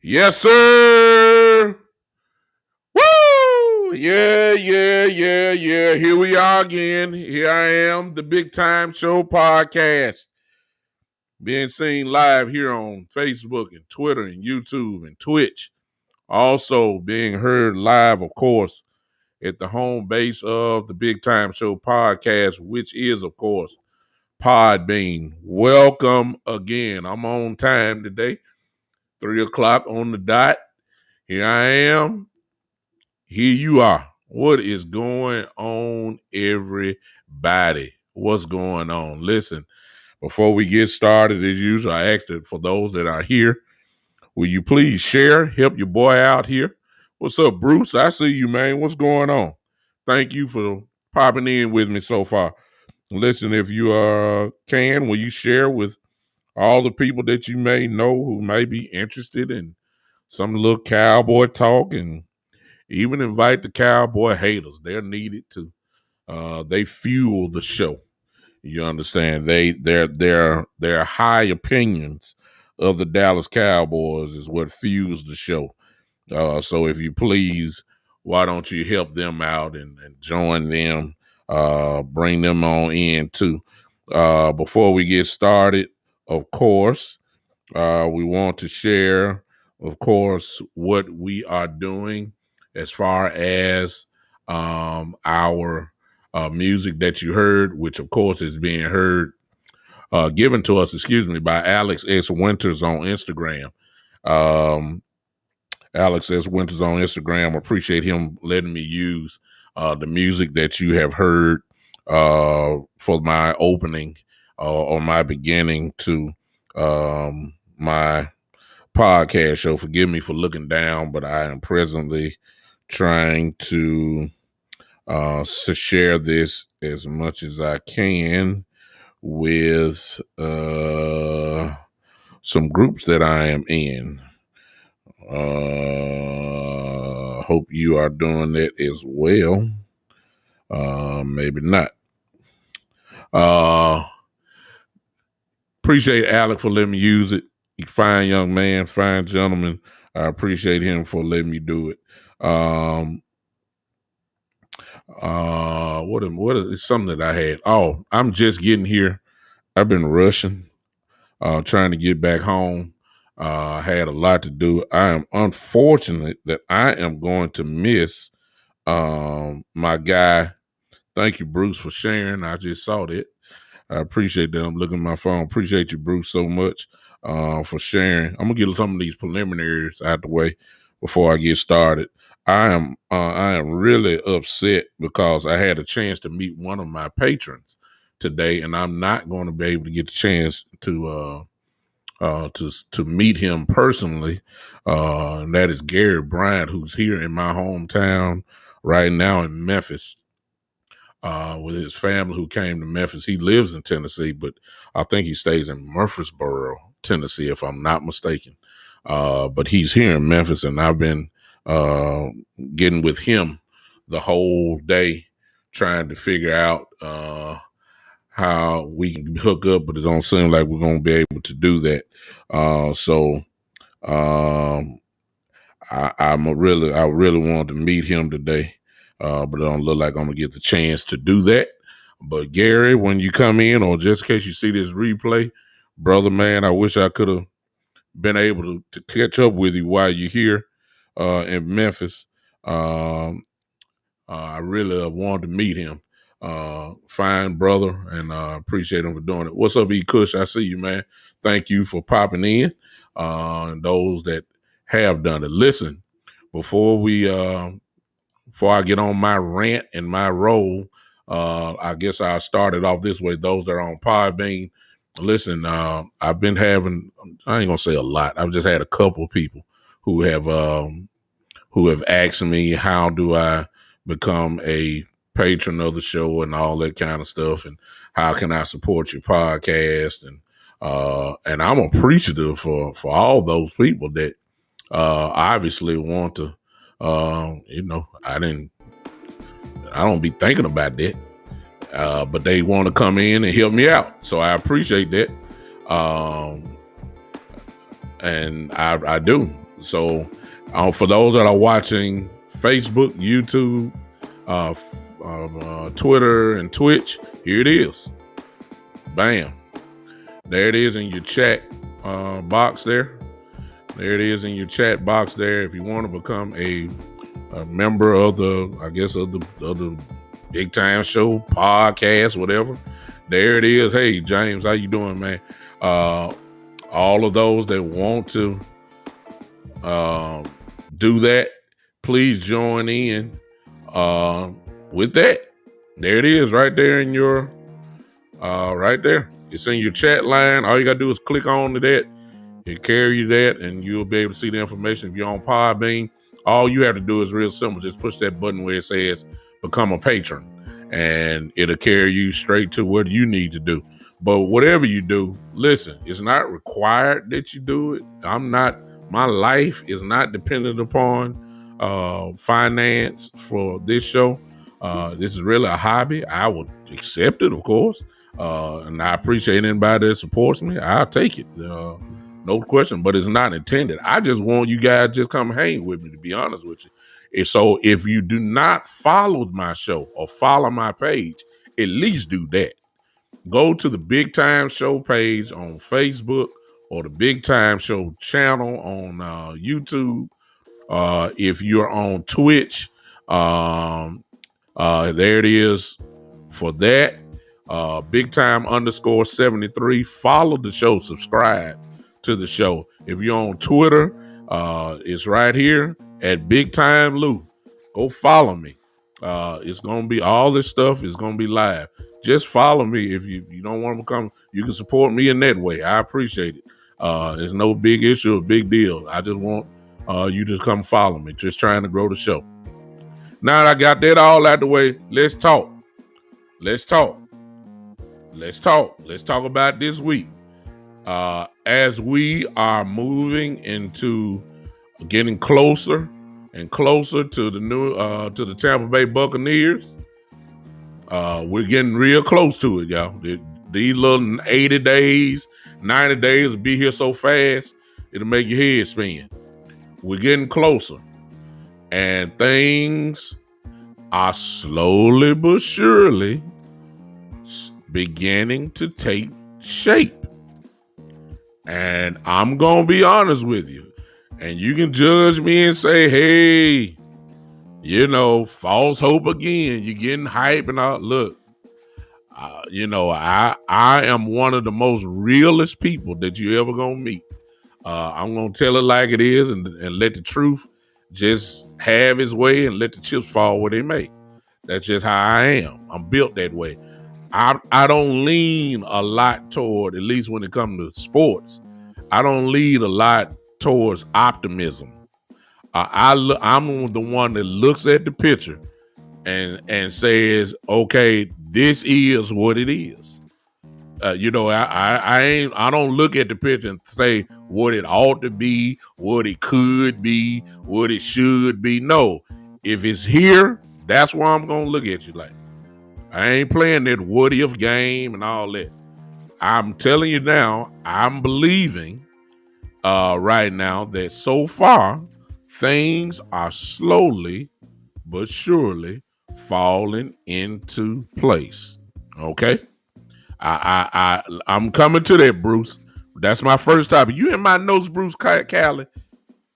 Yes, sir. Woo! Yeah. Here we are again. Here I am, the Big Time Show podcast. Being seen live here on Facebook and Twitter and YouTube and Twitch. Also being heard live, of course, at the home base of the Big Time Show podcast, which is, of course, Podbean. Welcome again. I'm on time today. 3:00 on the dot. Here I am. Here you are. What is going on, everybody? What's going on? Listen, before we get started, as usual, I asked it for those that are here. Will you please share? Help your boy out here. What's up, Bruce? I see you, man. What's going on? Thank you for popping in with me so far. Listen, if you can, will you share with all the people that you may know who may be interested in some little cowboy talk, and even invite the cowboy haters. They're needed too. They fuel the show. You understand? Their high opinions of the Dallas Cowboys is what fuels the show. So if you please, why don't you help them out and join them? Bring them on in too. Before we get started, of course, we want to share, of course, what we are doing as far as our music that you heard, which, of course, is being heard, given to us, by Alex S. Winters on Instagram. Alex S. Winters on Instagram. Appreciate him letting me use the music that you have heard for my opening or my beginning to my podcast show. Forgive me for looking down, but I am presently trying to share this as much as I can with some groups that I am in. Hope you are doing that as well. Maybe not. Appreciate Alec for letting me use it. Fine young man, fine gentleman. I appreciate him for letting me do it. What is something that I had? Oh, I'm just getting here. I've been rushing, trying to get back home. I had a lot to do. I am unfortunate that I am going to miss my guy. Thank you, Bruce, for sharing. I just saw that. I appreciate that. I'm looking at my phone. Appreciate you, Bruce, so much for sharing. I'm gonna get some of these preliminaries out the way before I get started. I am really upset because I had a chance to meet one of my patrons today, and I'm not going to be able to get the chance to meet him personally. And that is Gary Bryant, who's here in my hometown right now in Memphis. With his family who came to Memphis. He lives in Tennessee, but I think he stays in Murfreesboro, Tennessee, if I'm not mistaken. But he's here in Memphis, and I've been getting with him the whole day, trying to figure out how we can hook up, but it don't seem like we're going to be able to do that. I really wanted to meet him today. But it don't look like I'm going to get the chance to do that. But Gary, when you come in, or just in case you see this replay, brother, man, I wish I could have been able to catch up with you while you're here in Memphis. I really wanted to meet him. Fine brother, and appreciate him for doing it. What's up, E. Kush? I see you, man. Thank you for popping in. And those that have done it. Listen, before I get on my rant and my roll, I guess I started off this way. Those that are on Podbean, listen, I've been having, I ain't gonna say a lot. I've just had a couple of people who have asked me, how do I become a patron of the show and all that kind of stuff, and how can I support your podcast? And I'm appreciative for all those people that obviously want to. I don't be thinking about that, but they want to come in and help me out. So I appreciate that. And I do. So for those that are watching Facebook, YouTube, Twitter, and Twitch, here it is. Bam. There it is in your chat box there. There it is in your chat box there. If you want to become a member of the Big Time Show podcast, whatever, there it is. Hey, James, how you doing, man? All of those that want to do that, please join in with that. There it is, right there in your, right there. It's in your chat line. All you got to do is click on to that. It carry you that, and you'll be able to see the information. If you're on Podbean, all you have to do is real simple. Just push that button where it says become a patron, and it'll carry you straight to what you need to do. But whatever you do, listen, it's not required that you do it. My life is not dependent upon finance for this show. This is really a hobby. I would accept it, of course. And I appreciate anybody that supports me. I'll take it. No question, but it's not intended. I just want you guys just come hang with me, to be honest with you. So if you do not follow my show or follow my page, at least do that. Go to the Big Time Show page on Facebook or the Big Time Show channel on YouTube. If you're on Twitch, there it is for that. Big Time _73. Follow the show. Subscribe to the show. If you're on Twitter, it's right here at Big Time Lou. Go follow me. It's gonna be all this stuff is gonna be live. Just follow me. If you don't want to come, you can support me in that way. I appreciate it. It's no big issue or big deal. I just want you to come follow me. Just trying to grow the show. Now that I got that all out the way, let's talk. Let's talk about this week. As we are moving into getting closer and closer to the new to the Tampa Bay Buccaneers, we're getting real close to it, y'all. These little 80 days, 90 days will be here so fast, it'll make your head spin. We're getting closer, and things are slowly but surely beginning to take shape. And I'm going to be honest with you. And you can judge me and say, hey, false hope again. You're getting hype and all. Look, I am one of the most realest people that you ever going to meet. I'm going to tell it like it is and let the truth just have its way and let the chips fall where they may. That's just how I am. I'm built that way. I don't lean a lot toward, at least when it comes to sports, I don't lean a lot towards optimism. I'm the one that looks at the picture and says, okay, this is what it is. I don't look at the picture and say what it ought to be, what it could be, what it should be. No, if it's here, that's where I'm going to look at you like. I ain't playing that what if game and all that. I'm telling you now, I'm believing right now that so far things are slowly but surely falling into place. Okay, I'm coming to that, Bruce. That's my first topic. You in my notes, Bruce Callie.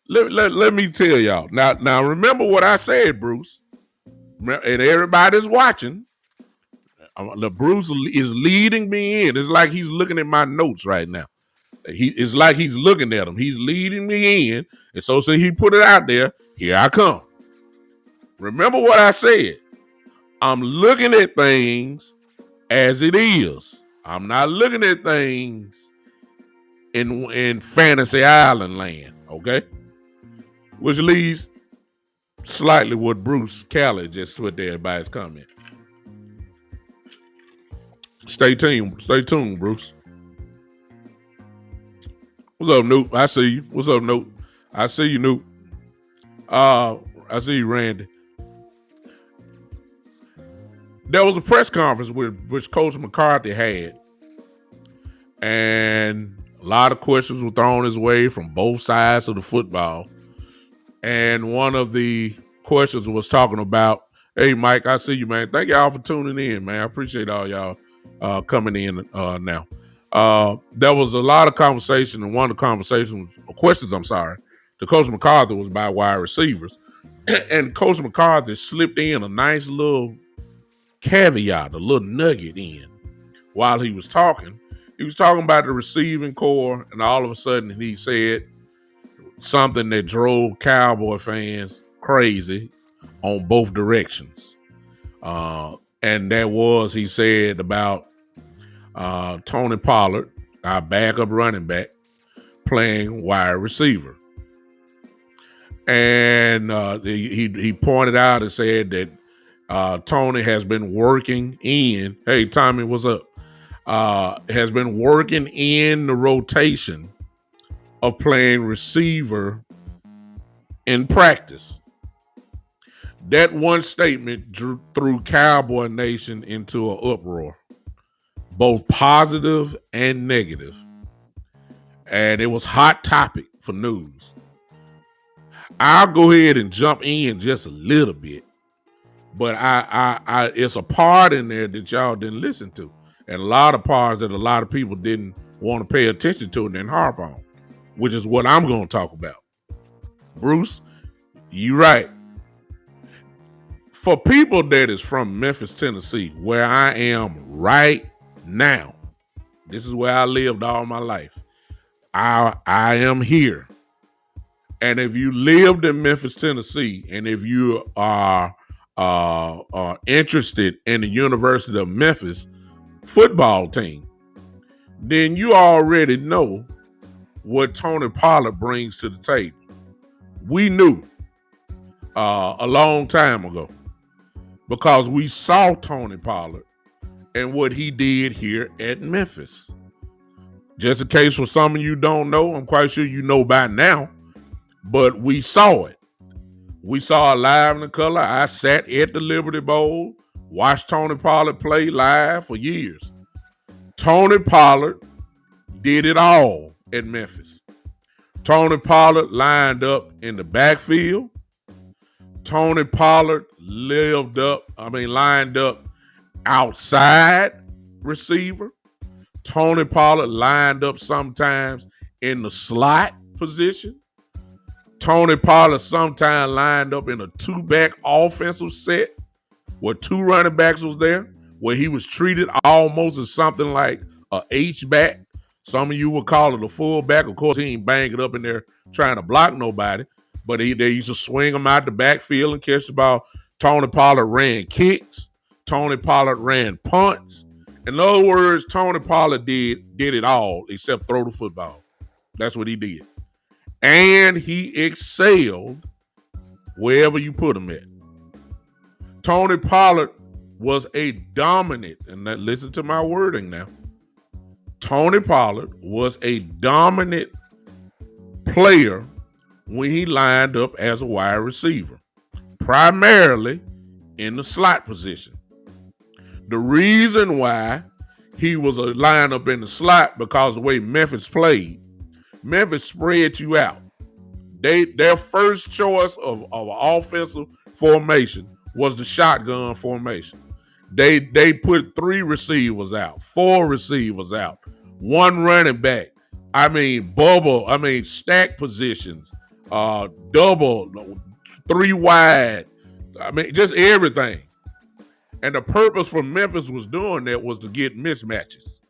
Let me tell y'all. Now remember what I said, Bruce, and everybody's watching. Bruce is leading me in. It's like he's looking at my notes right now. It's like he's looking at them. He's leading me in. And so he put it out there. Here I come. Remember what I said. I'm looking at things as it is. I'm not looking at things in Fantasy Island land. Okay? Which leads slightly what Bruce Callie just put there by his comment. Stay tuned, Bruce. What's up, Newt? I see you. What's up, Newt? I see you, Newt. I see you, Randy. There was a press conference which Coach McCarthy had, and A lot of questions were thrown his way from both sides of the football. And one of the questions was talking about, hey, Mike, I see you, man. Thank y'all for tuning in, man. I appreciate all y'all coming in now. There was a lot of conversation, and one of the questions, to Coach McCarthy was by wide receivers. And Coach McCarthy slipped in a nice little caveat, a little nugget in while he was talking. He was talking about the receiving core, and all of a sudden he said something that drove Cowboy fans crazy on both directions. And that was, he said about Tony Pollard, our backup running back, playing wide receiver. And he pointed out and said that Tony has been working in, hey, Tommy, what's up? Has been working in the rotation of playing receiver in practice. That one statement threw Cowboy Nation into an uproar, both positive and negative. And it was hot topic for news. I'll go ahead and jump in just a little bit, but I it's a part in there that y'all didn't listen to, and a lot of parts that a lot of people didn't want to pay attention to and then harp on, which is what I'm going to talk about. Bruce, you right. For people that is from Memphis, Tennessee, where I am right now, this is where I lived all my life. I am here. And if you lived in Memphis, Tennessee, and if you are interested in the University of Memphis football team, then you already know what Tony Pollard brings to the table. We knew a long time ago because we saw Tony Pollard and what he did here at Memphis. Just in case for some of you don't know, I'm quite sure you know by now, but we saw it. We saw it live in the color. I sat at the Liberty Bowl, watched Tony Pollard play live for years. Tony Pollard did it all at Memphis. Tony Pollard lined up in the backfield. Tony Pollard lined up outside receiver. Tony Pollard lined up sometimes in the slot position. Tony Pollard sometimes lined up in a two-back offensive set where two running backs was there, where he was treated almost as something like a H-back. Some of you would call it a fullback. Of course, he ain't banging up in there trying to block nobody, but they used to swing him out the backfield and catch the ball. Tony Pollard ran kicks. Tony Pollard ran punts. In other words, Tony Pollard did it all except throw the football. That's what he did. And he excelled wherever you put him at. Tony Pollard was a dominant, and listen to my wording now. Tony Pollard was a dominant player when he lined up as a wide receiver, primarily in the slot position. The reason why he was a lineup in the slot because the way Memphis played, Memphis spread you out. Their first choice of offensive formation was the shotgun formation. They put 3 receivers out, 4 receivers out, 1 running back. Stack positions, double, 3 wide. Just everything. And the purpose for Memphis was doing that was to get mismatches.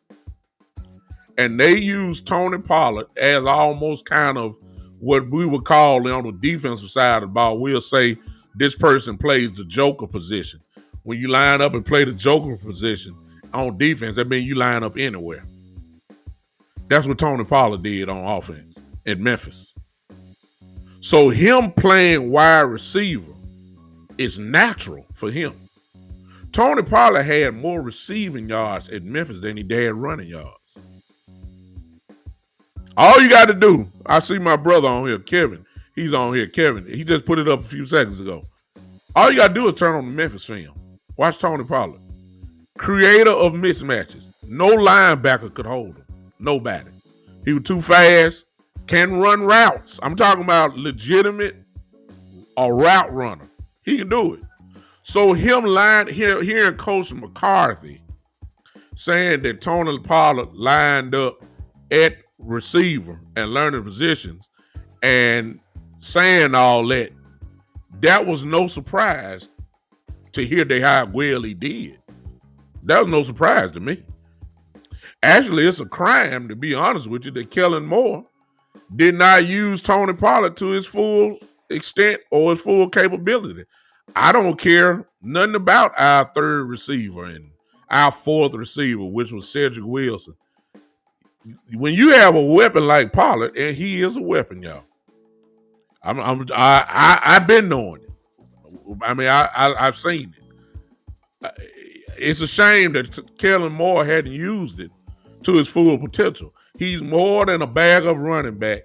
And they used Tony Pollard as almost kind of what we would call on the defensive side of the ball. We'll say this person plays the joker position. When you line up and play the joker position on defense, that means you line up anywhere. That's what Tony Pollard did on offense at Memphis. So him playing wide receiver is natural for him. Tony Pollard had more receiving yards at Memphis than he had running yards. All you got to do, I see my brother on here, Kevin. He's on here, Kevin. He just put it up a few seconds ago. All you got to do is turn on the Memphis film. Watch Tony Pollard. Creator of mismatches. No linebacker could hold him. Nobody. He was too fast. Can run routes. I'm talking about legitimate a route runner. He can do it. So him hearing Coach McCarthy saying that Tony Pollard lined up at receiver and learning positions and saying all that, that was no surprise to hear how well he did. That was no surprise to me. Actually, it's a crime, to be honest with you, that Kellen Moore did not use Tony Pollard to his full extent or his full capability. I don't care nothing about our third receiver and our fourth receiver, which was Cedric Wilson. When you have a weapon like Pollard, and he is a weapon, y'all. I've been knowing it. I mean, I've seen it. It's a shame that Kellen Moore hadn't used it to his full potential. He's more than a backup running back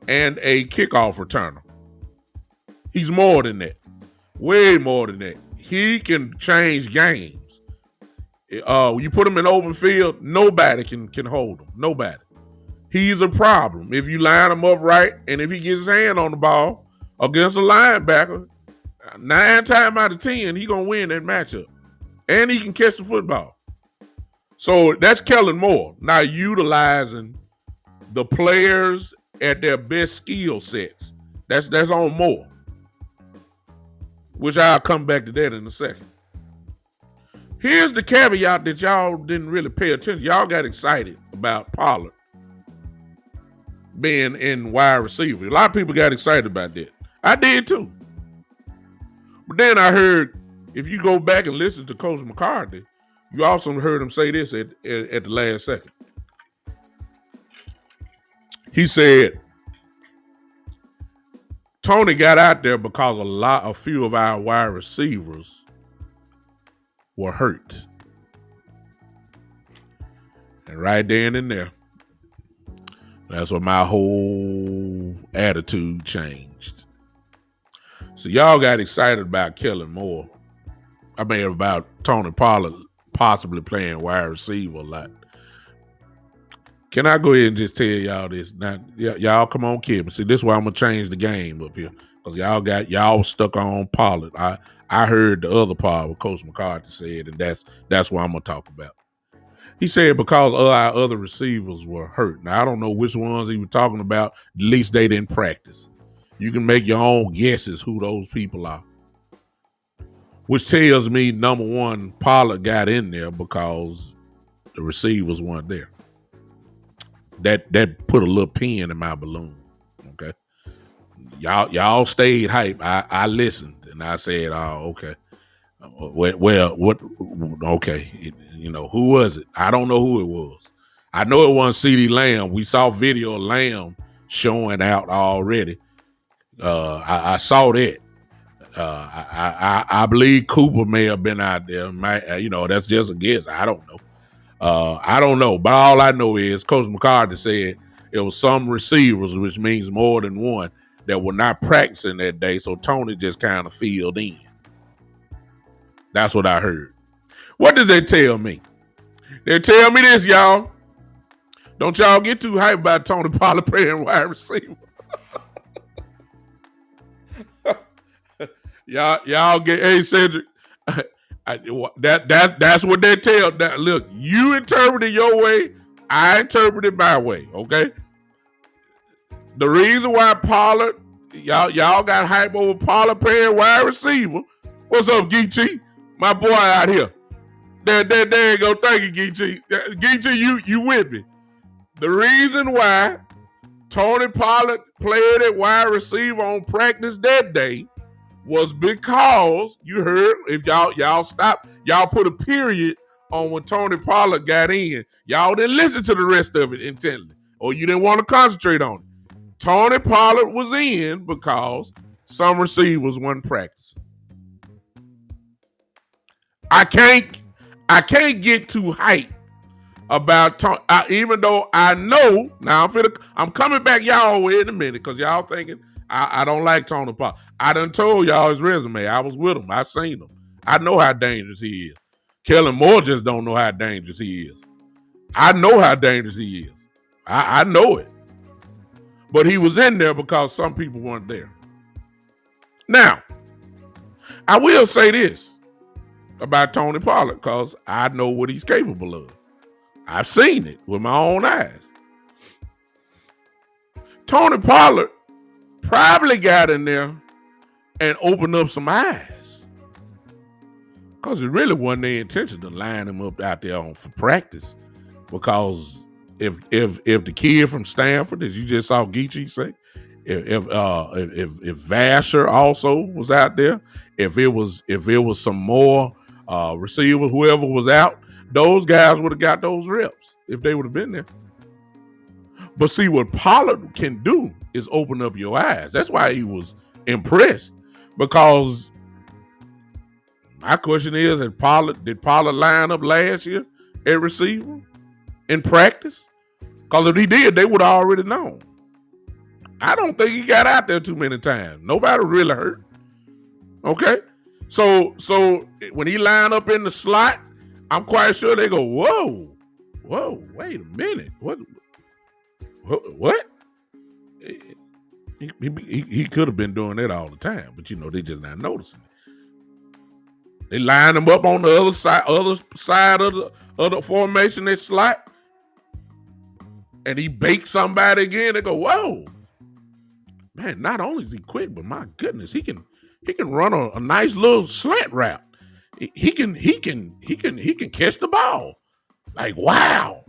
and a kickoff returner. He's more than that. Way more than that. He can change games. You put him in open field, nobody can hold him. Nobody. He's a problem. If you line him up right, and if he gets his hand on the ball against a linebacker, 9 times out of 10, he's going to win that matchup. And he can catch the football. So that's Kellen Moore. Now utilizing the players at their best skill sets. That's on Moore. Which I'll come back to that in a second. Here's the caveat that y'all didn't really pay attention. Y'all got excited about Pollard being in wide receiver. A lot of people got excited about that. I did too. But then I heard, if you go back and listen to Coach McCarthy, you also heard him say this at the last second. He said, Tony got out there because a few of our wide receivers were hurt. And right then and there, that's when my whole attitude changed. So y'all got excited about Kellen Moore. I mean, about Tony Pollard possibly playing wide receiver a lot. Can I go ahead and just tell y'all this? Now, y'all come on, kid. See, this is why I'm gonna change the game up here. Because y'all stuck on Pollard. I heard the other part what Coach McCarthy said, and that's what I'm gonna talk about. He said because our other receivers were hurt. Now, I don't know which ones he was talking about. At least they didn't practice. You can make your own guesses who those people are. Which tells me, number one, Pollard got in there because the receivers weren't there. That put a little pin in my balloon. Okay. Y'all stayed hype. I listened and I said, oh, okay. Well, what? Okay. Who was it? I don't know who it was. I know it wasn't CeeDee Lamb. We saw video of Lamb showing out already. I saw that. I believe Cooper may have been out there. That's just a guess. I don't know. I don't know. But all I know is Coach McCarthy said it was some receivers, which means more than one, that were not practicing that day. So Tony just kind of filled in. That's what I heard. What does that tell me? They tell me this, y'all. Don't y'all get too hyped about Tony Pollard playing wide receiver. Y'all get, hey, Cedric, that's what they tell. Look, you interpret it your way, I interpret it my way, okay? The reason why Pollard, y'all got hype over Pollard playing wide receiver. What's up, Geechee? My boy out here. There you go. Thank you, Geechee. Geechee, you with me. The reason why Tony Pollard played at wide receiver on practice that day was because you heard, if y'all stop, y'all put a period on when Tony Pollard got in. Y'all didn't listen to the rest of it intently, or you didn't want to concentrate on it. Tony Pollard was in because some receivers weren't practicing. I can't get too hyped about Tony, even though I know now. I'm coming back y'all way in a minute because y'all thinking I don't like Tony Pollard. I done told y'all his resume. I was with him. I seen him. I know how dangerous he is. Kellen Moore just don't know how dangerous he is. I know how dangerous he is. I know it. But he was in there because some people weren't there. Now, I will say this about Tony Pollard because I know what he's capable of. I've seen it with my own eyes. Tony Pollard probably got in there and opened up some eyes because it really wasn't their intention to line him up out there for practice. Because if the kid from Stanford, as you just saw Geechee say, if Vasher also was out there, if it was some more receiver, whoever was out, those guys would have got those reps if they would have been there. But see, what Pollard can do is open up your eyes. That's why he was impressed. Because my question is, did Pollard line up last year at receiver in practice? Because if he did, they would have already known. I don't think he got out there too many times. Nobody really hurt. Okay? So when he lined up in the slot, I'm quite sure they go, whoa, wait a minute. What? He could have been doing that all the time, but they just not noticing it. They line him up on the other side of the formation, that slot, and he bakes somebody again. They go, whoa, man! Not only is he quick, but my goodness, he can run a nice little slant route. He can catch the ball. Like wow.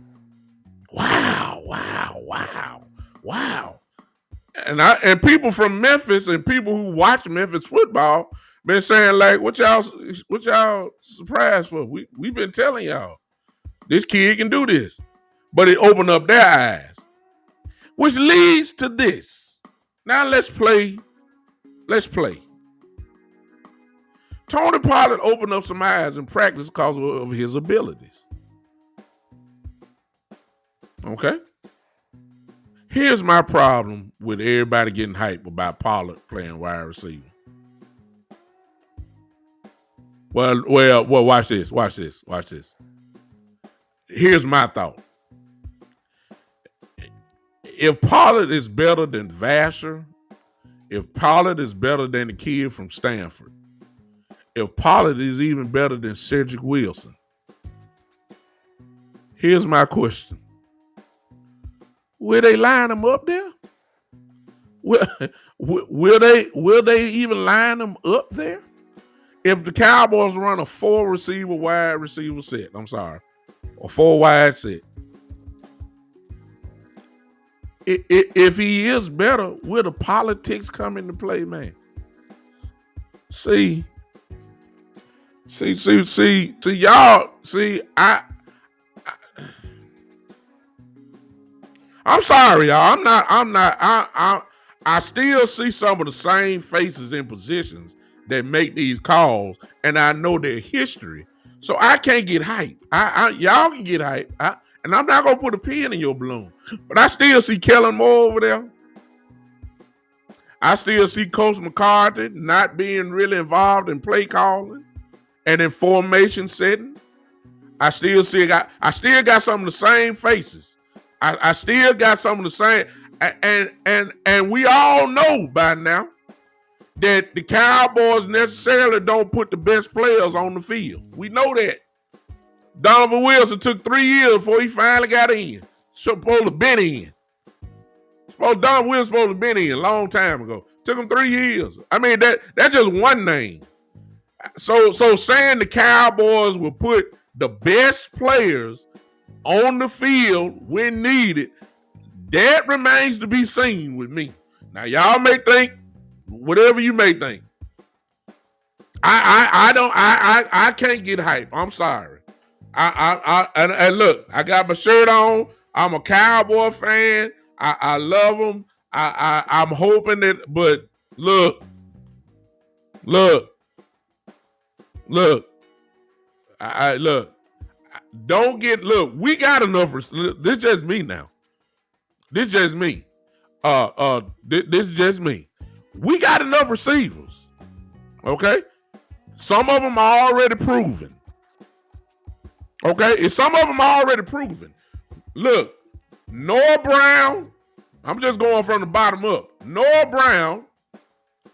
And people from Memphis and people who watch Memphis football been saying like, what y'all surprised for? We've been telling y'all this kid can do this, but it opened up their eyes, which leads to this. Now let's play. Tony Pollard opened up some eyes in practice because of his abilities. Okay? Here's my problem with everybody getting hyped about Pollard playing wide receiver. Well, watch this. Here's my thought. If Pollard is better than Vasher, if Pollard is better than the kid from Stanford, if Pollard is even better than Cedric Wilson, here's my question. Will they line him up there? Will they even line him up there? If the Cowboys run a 4-receiver wide receiver set, a 4-wide set, if he is better, will the politics come into play, man? See, y'all. I'm sorry, y'all. I still see some of the same faces in positions that make these calls, and I know their history. So I can't get hype. Y'all can get hype. And I'm not going to put a pin in your balloon. But I still see Kellen Moore over there. I still see Coach McCarthy not being really involved in play calling and in formation setting. I still got some of the same faces. I still got some of the same, and we all know by now that the Cowboys necessarily don't put the best players on the field. We know that. Donovan Wilson took 3 years before he finally got in. Supposed to have been in. Donovan Wilson supposed to have been in a long time ago. Took him 3 years. I mean, that's just one name. So saying the Cowboys will put the best players on the field when needed, that remains to be seen with me. Now, y'all may think whatever you may think. I can't get hype. I'm sorry. And look, I got my shirt on. I'm a Cowboy fan. I love them. I'm hoping that, but look. We got enough. This just me now. This just me. This is just me. We got enough receivers. Okay? Some of them are already proven. Okay? And some of them are already proven. Look, Noah Brown, I'm just going from the bottom up. Noah Brown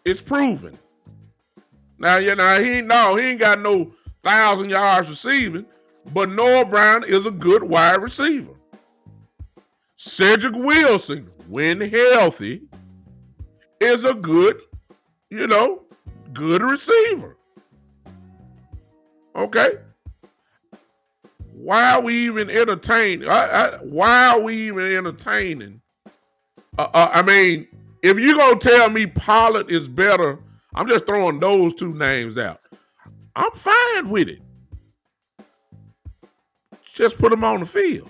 is proven. Now, he ain't got no 1,000 yards receiving, but Noah Brown is a good wide receiver. Cedric Wilson, when healthy, is a good receiver. Okay? Why are we even entertaining? If you're going to tell me Pollard is better, I'm just throwing those two names out. I'm fine with it. Just put them on the field.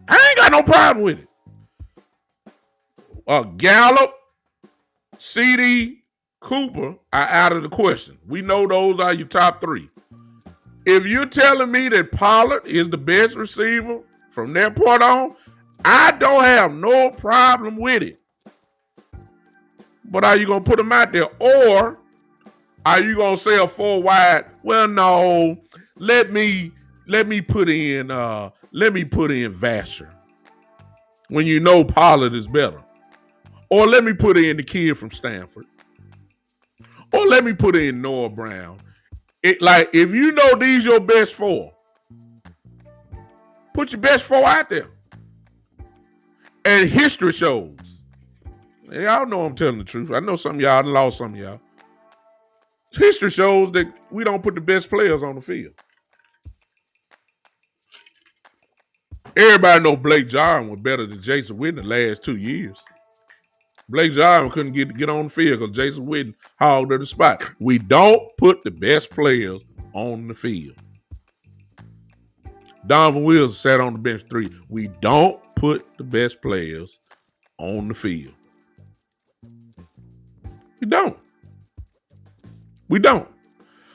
I ain't got no problem with it. Gallup, CD, Cooper are out of the question. We know those are your top three. If you're telling me that Pollard is the best receiver from that point on, I don't have no problem with it. But are you going to put him out there? Or are you going to say a 4 wide? Well, no. Let me put in Vasher when you know Pollard is better. Or let me put in the kid from Stanford. Or let me put in Noah Brown. If you know these your best 4, put your best 4 out there. And history shows. Y'all know I'm telling the truth. I know some of y'all lost some of y'all. History shows that we don't put the best players on the field. Everybody know Blake Jarwin was better than Jason Witten the last 2 years. Blake Jarwin couldn't get on the field because Jason Witten hogged at the spot. We don't put the best players on the field. Donovan Wilson sat on the bench 3. We don't put the best players on the field. We don't.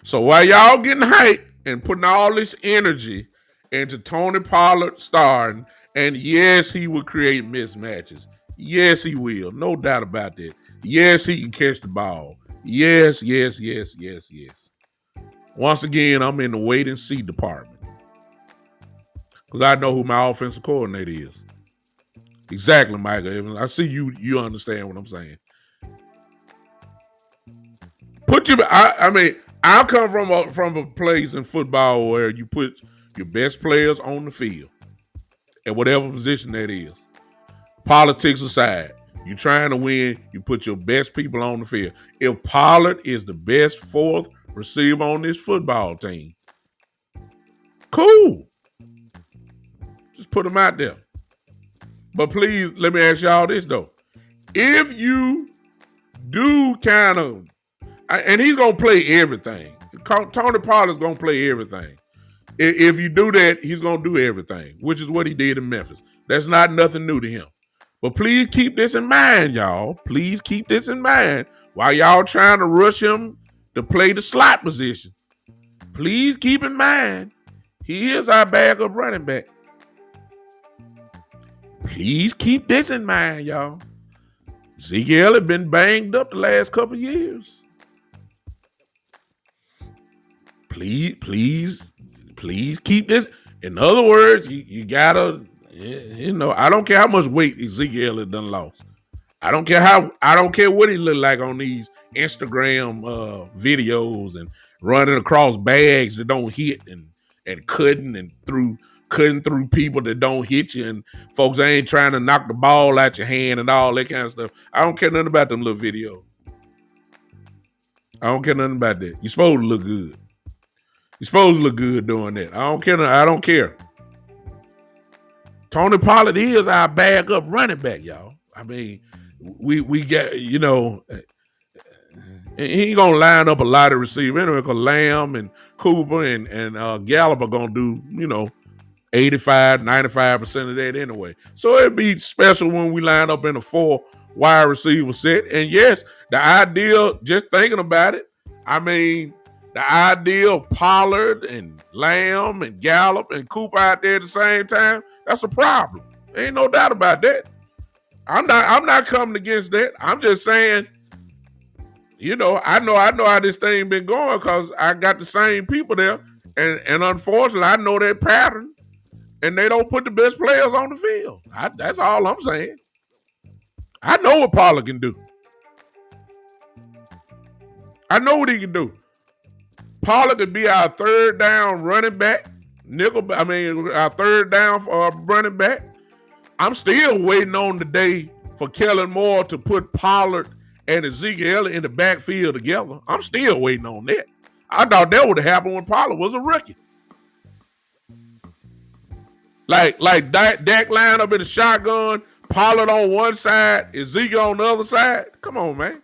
So while y'all getting hyped and putting all this energy into Tony Pollard starting, and yes, he will create mismatches. Yes, he will. No doubt about that. Yes, he can catch the ball. Yes. Once again, I'm in the wait and see department. Because I know who my offensive coordinator is. Exactly, Michael Evans. I see you understand what I'm saying. I come from a place in football where you put your best players on the field at whatever position that is. Politics aside, you're trying to win, you put your best people on the field. If Pollard is the best 4th receiver on this football team, cool. Just put him out there. But please, let me ask y'all this, though. If you do and he's going to play everything. Tony Pollard's going to play everything. If you do that, he's going to do everything, which is what he did in Memphis. That's not nothing new to him. But please keep this in mind, y'all. Please keep this in mind while y'all trying to rush him to play the slot position. Please keep in mind, he is our backup running back. Please keep this in mind, y'all. Zeke Elliott been banged up the last couple of years. Please keep this. In other words, you gotta, I don't care how much weight Ezekiel Elliott done lost. I don't care what he look like on these Instagram videos and running across bags that don't hit and cutting through people that don't hit you, and folks ain't trying to knock the ball out your hand and all that kind of stuff. I don't care nothing about them little videos. I don't care nothing about that. You're supposed to look good. You're supposed to look good doing that. I don't care. Tony Pollard is our backup running back, y'all. I mean, we get, he ain't gonna line up a lot of receivers anyway, because Lamb and Cooper and Gallup are gonna do, 85, 95% of that anyway. So it'd be special when we line up in a 4 wide receiver set. And yes, the idea, just thinking about it, the idea of Pollard and Lamb and Gallup and Cooper out there at the same time, that's a problem. Ain't no doubt about that. I'm not coming against that. I'm just saying, I know how this thing been going because I got the same people there. And unfortunately, I know that pattern. and they don't put the best players on the field. That's all I'm saying. I know what Pollard can do. I know what he can do. Pollard could be our third down running back. Our third down running back. I'm still waiting on the day for Kellen Moore to put Pollard and Ezekiel Elliott in the backfield together. I'm still waiting on that. I thought that would have happened when Pollard was a rookie. Like Dak line up in the shotgun, Pollard on one side, Ezekiel on the other side. Come on, man.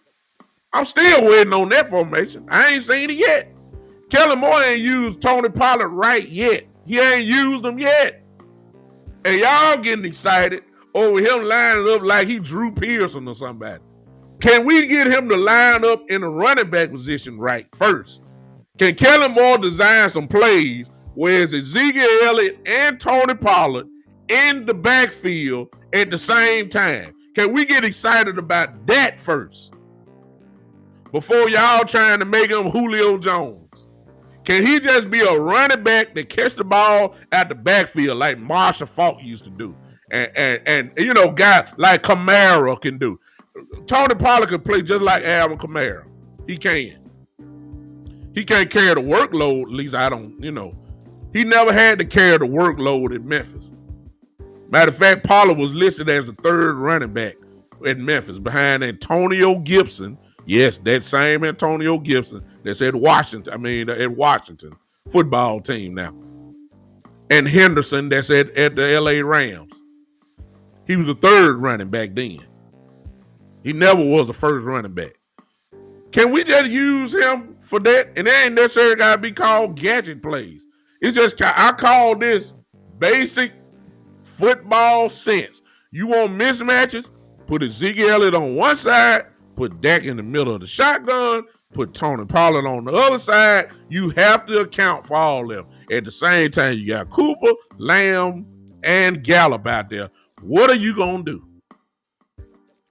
I'm still waiting on that formation. I ain't seen it yet. Kellen Moore ain't used Tony Pollard right yet. He ain't used him yet. And y'all getting excited over him lining up like he Drew Pearson or somebody. Can we get him to line up in the running back position right first? Can Kellen Moore design some plays where it's Ezekiel Elliott and Tony Pollard in the backfield at the same time? Can we get excited about that first? Before y'all trying to make him Julio Jones. Can he just be a running back that catch the ball at the backfield like Marshall Faulk used to do? And guys like Kamara can do. Tony Pollard can play just like Alvin Kamara. He can. He can't carry the workload, at least I don't, He never had to carry the workload in Memphis. Matter of fact, Pollard was listed as the third running back in Memphis behind Antonio Gibson. Yes, that same Antonio Gibson that's at Washington football team now. And Henderson that's at the LA Rams. He was the third running back then. He never was the first running back. Can we just use him for that? And it ain't necessarily got to be called gadget plays. It's just, I call this basic football sense. You want mismatches? Put Ezekiel Elliott on one side, put Dak in the middle of the shotgun, put Tony Pollard on the other side. You have to account for all of them. At the same time, you got Cooper, Lamb, and Gallup out there. What are you going to do?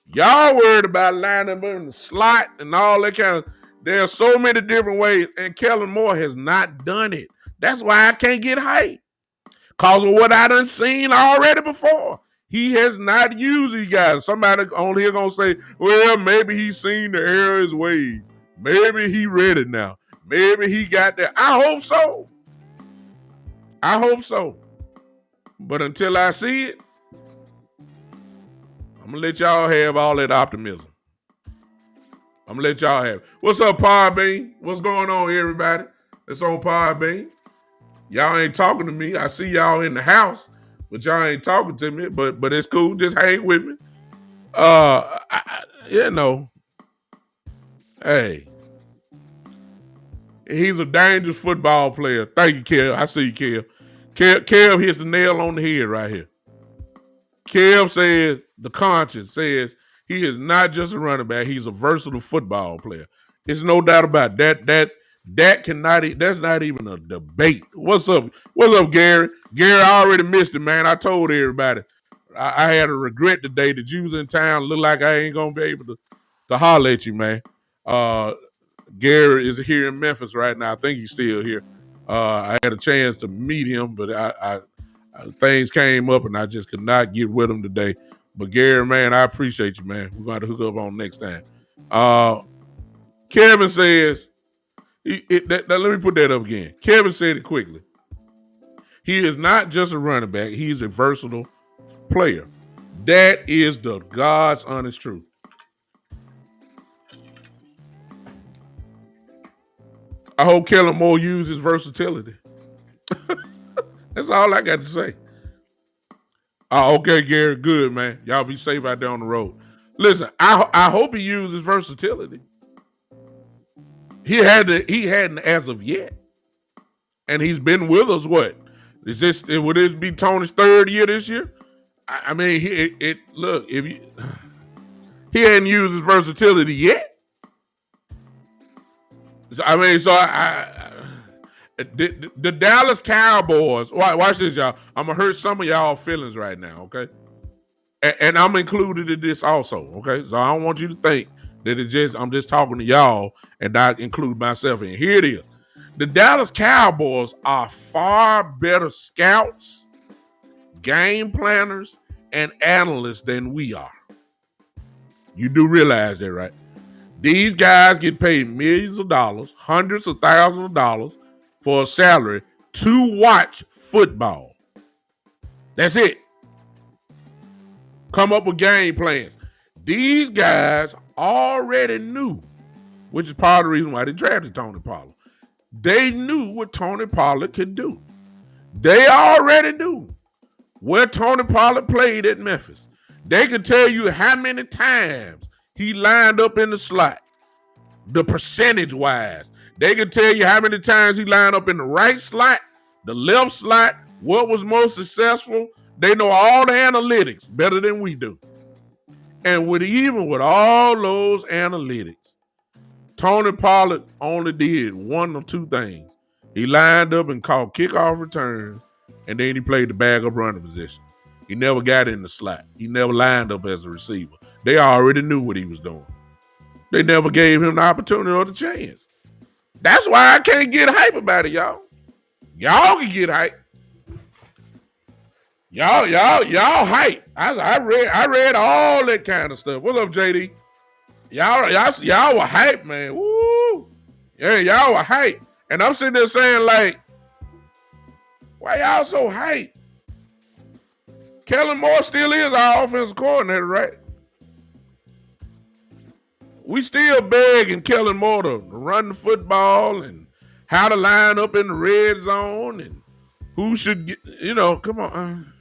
Y'all worried about lining up in the slot and all that kind of. There are so many different ways, and Kellen Moore has not done it. That's why I can't get hyped. Because of what I done seen already before. He has not used these guys. Somebody on here going to say, well, maybe he's seen the error of his ways. Maybe he read it now. Maybe he got there. I hope so. I hope so. But until I see it, I'm going to let y'all have all that optimism. I'm going to let y'all have it. What's up, Podbean? What's going on, everybody? It's on Podbean. Y'all ain't talking to me. I see y'all in the house, but y'all ain't talking to me. But it's cool. Just hang with me. Hey. He's a dangerous football player. Thank you, Kev. I see you, Kev. Kev hits the nail on the head right here. Kev says, the conscience says, he is not just a running back. He's a versatile football player. There's no doubt about that. That's not even a debate. What's up? What's up, Gary? Gary, I already missed it, man. I told everybody. I had a regret today that you was in town. Look like I ain't going to be able to holler at you, man. Gary is here in Memphis right now. I think he's still here. I had a chance to meet him, but I things came up and I just could not get with him today. But Gary, man, I appreciate you, man. We're going to hook up on next time. Kevin says, let me put that up again. Kevin said it quickly. He is not just a running back. He's a versatile player. That is the God's honest truth. I hope Kellen Moore uses versatility. That's all I got to say. Okay, Gary, good, man. Y'all be safe out there on the road. Listen, I hope he uses versatility. He hadn't as of yet. And he's been with us, what? Would this be Tony's third year this year? I mean, if he hadn't used his versatility yet. The Dallas Cowboys, watch this, y'all. I'm going to hurt some of y'all feelings right now, okay? And I'm included in this also, okay? So I don't want you to think that I'm just talking to y'all and not include myself in. Here it is. The Dallas Cowboys are far better scouts game planners and analysts than we are. You do realize that, right? These guys get paid millions of dollars, hundreds of thousands of dollars for a salary to watch football. That's it. Come up with game plans. These guys already knew, which is part of the reason why they drafted Tony Pollard. They knew what Tony Pollard could do. They already knew where Tony Pollard played at Memphis. They could tell you how many times he lined up in the slot, the percentage-wise. They could tell you how many times he lined up in the right slot, the left slot, what was most successful. They know all the analytics better than we do. And even with all those analytics, Tony Pollard only did one or two things. He lined up and caught kickoff returns, and then he played the backup running position. He never got in the slot. He never lined up as a receiver. They already knew what he was doing. They never gave him the opportunity or the chance. That's why I can't get hype about it, y'all. Y'all can get hype. Y'all hype. I read all that kind of stuff. What's up, JD? Y'all were hype, man. Woo! Yeah, y'all were hype. And I'm sitting there saying, like, why y'all so hype? Kellen Moore still is our offensive coordinator, right? We still begging Kellen Moore to run the football and how to line up in the red zone and who should get, come on.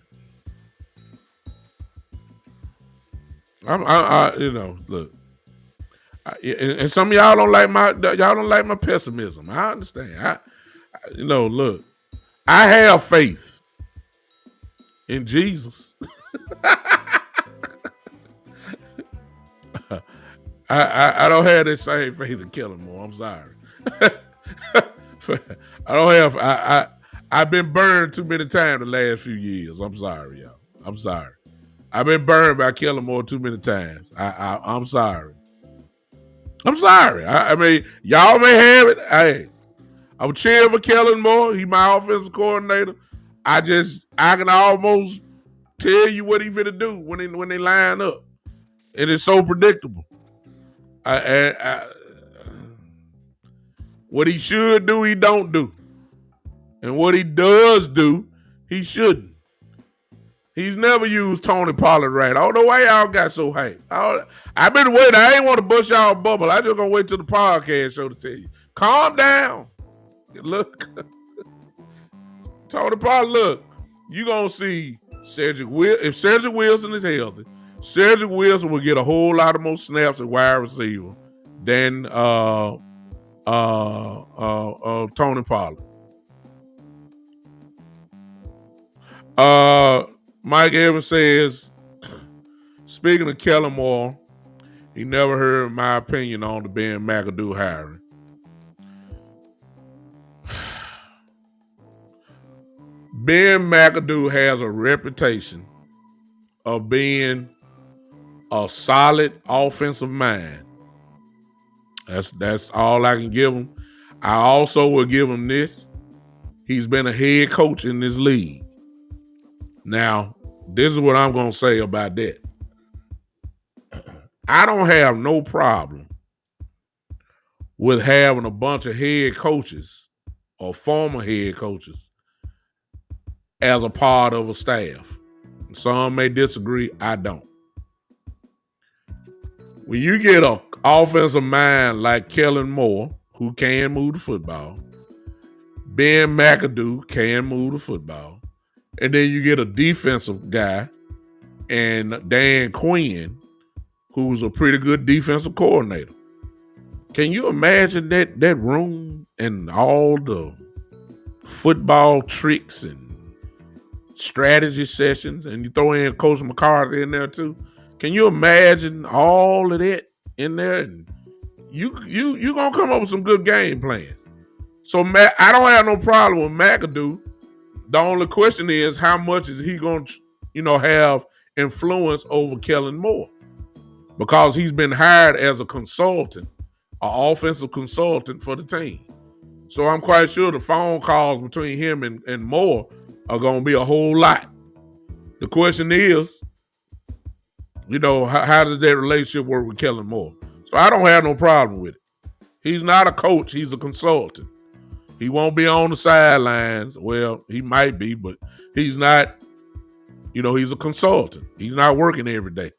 Look. And some of y'all don't like my pessimism. I understand. Look. I have faith in Jesus. I don't have that same faith in Kellen Moore. I'm sorry. I've been burned too many times the last few years. I'm sorry, y'all. I'm sorry. I've been burned by Kellen Moore too many times. I'm sorry. I'm sorry. I mean, y'all may have it. Hey, I'm cheering for Kellen Moore. He's my offensive coordinator. I can almost tell you what he's finna do when they line up. And it's so predictable. What he should do, he don't do. And what he does do, he shouldn't. He's never used Tony Pollard right. I don't know why y'all got so hyped. I've been waiting. I ain't want to bust y'all bubble. I just gonna wait till the podcast show to tell you. Calm down. Look. Tony Pollard, look. You gonna see if Cedric Wilson is healthy, Cedric Wilson will get a whole lot of more snaps at wide receiver than Tony Pollard. Mike Evans says, speaking of Kellen Moore, he never heard my opinion on the Ben McAdoo hiring. Ben McAdoo has a reputation of being a solid offensive mind. That's all I can give him. I also will give him this. He's been a head coach in this league. Now, this is what I'm going to say about that. I don't have no problem with having a bunch of head coaches or former head coaches as a part of a staff. Some may disagree. I don't. When you get an offensive mind like Kellen Moore, who can move the football, Ben McAdoo can move the football, and then you get a defensive guy and Dan Quinn, who's a pretty good defensive coordinator. Can you imagine that room and all the football tricks and strategy sessions, and you throw in Coach McCarthy in there too? Can you imagine all of that in there? And you gonna come up with some good game plans. So I don't have no problem with McAdoo. The only question is, how much is he going to, have influence over Kellen Moore? Because he's been hired as a consultant, an offensive consultant for the team. So I'm quite sure the phone calls between him and Moore are going to be a whole lot. The question is, how does that relationship work with Kellen Moore? So I don't have no problem with it. He's not a coach. He's a consultant. He won't be on the sidelines. Well, he might be, but he's not, he's a consultant. He's not working every day.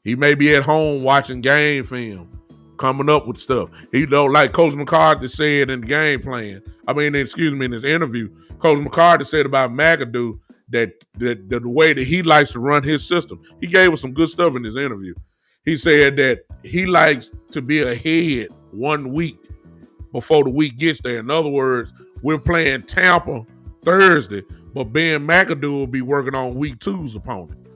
He may be at home watching game film, coming up with stuff. Like Coach McCarthy said in the game plan. In this interview, Coach McCarthy said about McAdoo that the way that he likes to run his system. He gave us some good stuff in this interview. He said that he likes to be ahead 1 week before the week gets there. In other words, we're playing Tampa Thursday, but Ben McAdoo will be working on week 2's opponent.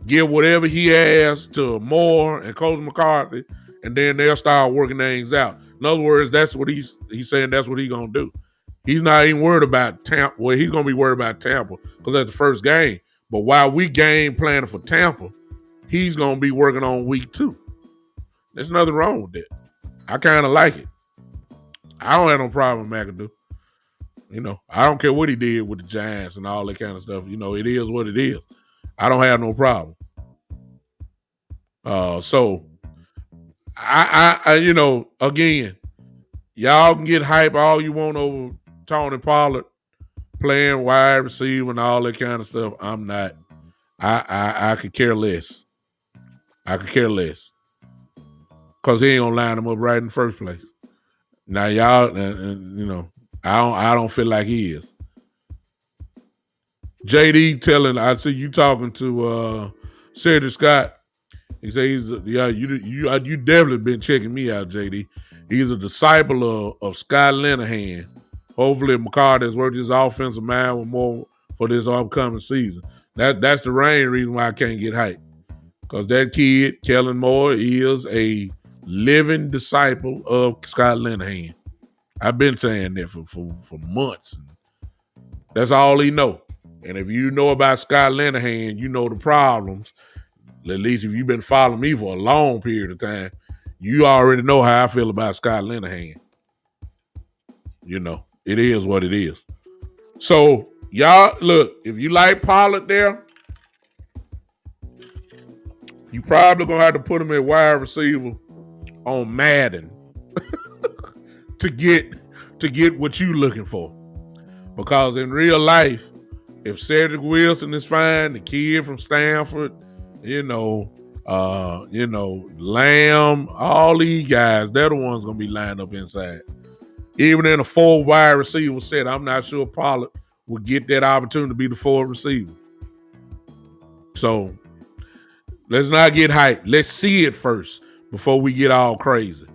Give whatever he has to Moore and Coach McCarthy, and then they'll start working things out. In other words, that's what he's saying. That's what he's gonna do. He's not even worried about Tampa. Well, he's gonna be worried about Tampa because that's the first game. But while we game planning for Tampa, he's gonna be working on week 2. There's nothing wrong with that. I kind of like it. I don't have no problem with McAdoo. I don't care what he did with the Giants and all that kind of stuff. It is what it is. I don't have no problem. So I again, y'all can get hype all you want over Tony Pollard playing wide receiver and all that kind of stuff. I'm not. I could care less. I could care less. Because he ain't gonna line him up right in the first place. Now y'all, I don't feel like he is. JD I see you talking to Cedric Scott. He says, you definitely been checking me out, JD. He's a disciple of Scott Linehan. Hopefully McCarthy has worked his offensive mind with more for this upcoming season. That's the main reason why I can't get hyped. Because that kid, Kellen Moore, is a living disciple of Scott Linehan. I've been saying that for months. That's all he know. And if you know about Scott Linehan, you know the problems. At least if you've been following me for a long period of time, you already know how I feel about Scott Linehan. It is what it is. So, y'all, look, if you like Pollard there, you probably going to have to put him at wide receiver on Madden to get what you looking for. Because in real life, if Cedric Wilson is fine, the kid from Stanford, Lamb, all these guys, they're the ones going to be lined up inside. Even in a 4 wide receiver set, I'm not sure Pollard will get that opportunity to be the 4th receiver. So, let's not get hyped. Let's see it first before we get all crazy.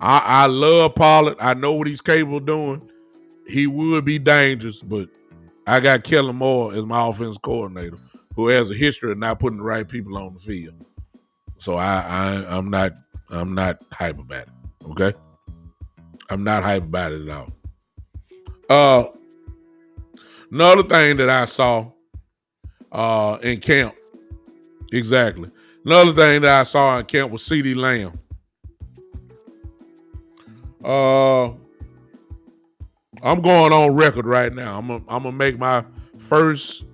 I love Pollard. I know what he's capable of doing. He would be dangerous, but I got Kellen Moore as my offensive coordinator, who has a history of not putting the right people on the field. So I'm not hype about it. Okay, I'm not hype about it at all. Another thing that I saw in camp, exactly. Another thing that I saw in camp was CeeDee Lamb. I'm going on record right now. I'm gonna make my first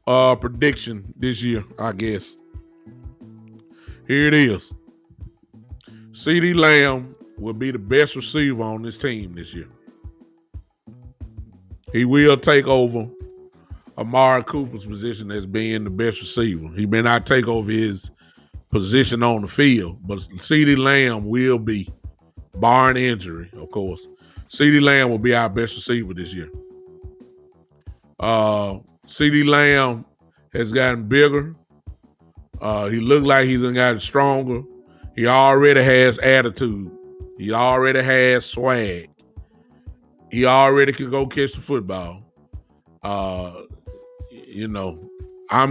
prediction this year, I guess. Here it is. CeeDee Lamb will be the best receiver on this team this year. He will take over Amari Cooper's position as being the best receiver. He may not take over his position on the field, but CeeDee Lamb will be, barring injury, of course. CeeDee Lamb will be our best receiver this year. CeeDee Lamb has gotten bigger. He looked like he's gotten stronger. He already has attitude. He already has swag. He already can go catch the football. I'm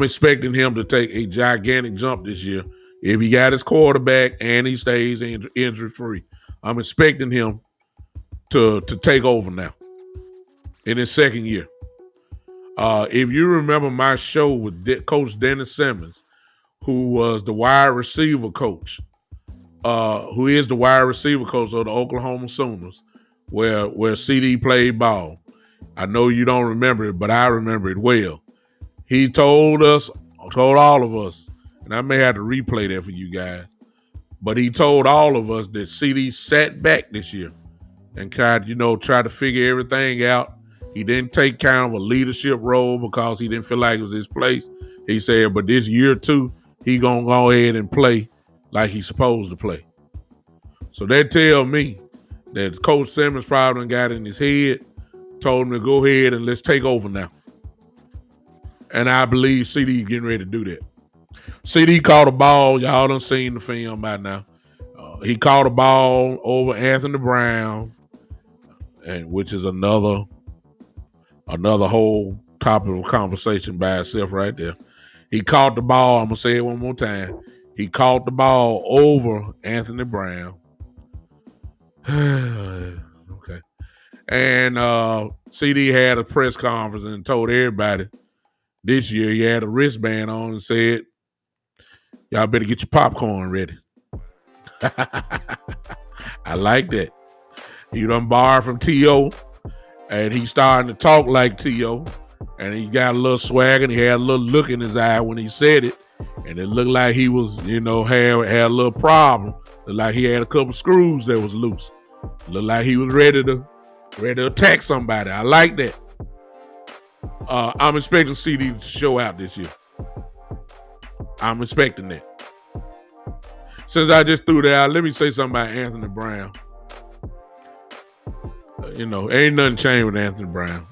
expecting him to take a gigantic jump this year. If he got his quarterback and he stays injury-free, I'm expecting him to take over now in his second year. If you remember my show with Coach Dennis Simmons, who was the wide receiver coach, who is the wide receiver coach of the Oklahoma Sooners, where CD played ball. I know you don't remember it, but I remember it well. He told all of us, and I may have to replay that for you guys, but he told all of us that CD sat back this year and tried to figure everything out. He didn't take kind of a leadership role because he didn't feel like it was his place. He said, but this year too, he gonna go ahead and play like he's supposed to play. So that tell me that Coach Simmons probably got in his head, told him to go ahead and let's take over now. And I believe CD getting ready to do that. CD caught a ball. Y'all done seen the film by now. He caught a ball over Anthony Brown, and which is another whole topic of conversation by itself right there. He caught the ball. I'm going to say it one more time. He caught the ball over Anthony Brown. Okay. And CD had a press conference and told everybody this year he had a wristband on and said, y'all better get your popcorn ready. I like that. He done borrowed from T.O., and he's starting to talk like T.O., and he got a little swag, and he had a little look in his eye when he said it, and it looked like he was, had a little problem. Looked like he had a couple screws that was loose. Looked like he was ready to attack somebody. I like that. I'm expecting CD to show out this year. I'm expecting that. Since I just threw that out, let me say something about Anthony Brown. Ain't nothing changed with Anthony Brown.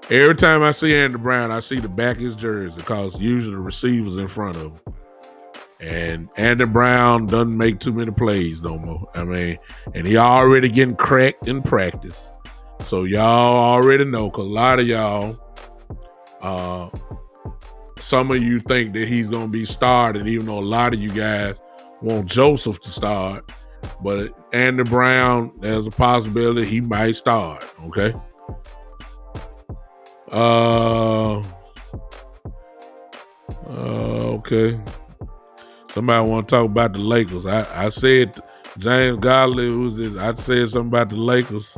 Every time I see Anthony Brown, I see the back of his jersey because usually the receiver's in front of him. And Anthony Brown doesn't make too many plays no more. And he already getting cracked in practice. So y'all already know, because a lot of y'all, some of you think that he's going to be started, even though a lot of you guys want Joseph to start. But Andy Brown, there's a possibility he might start, okay? Okay. Somebody want to talk about the Lakers. I said James Godley, I said something about the Lakers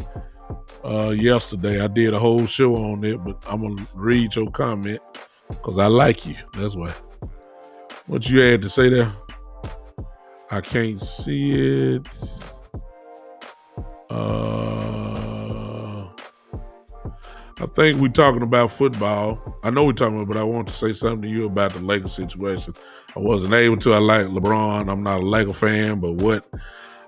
yesterday. I did a whole show on it, but I'm going to read your comment because I like you. That's why. What you had to say there? I can't see it. I think we're talking about football. I know we're talking about, but I want to say something to you about the Lakers situation. I wasn't able to. I like LeBron. I'm not a Lakers fan, but what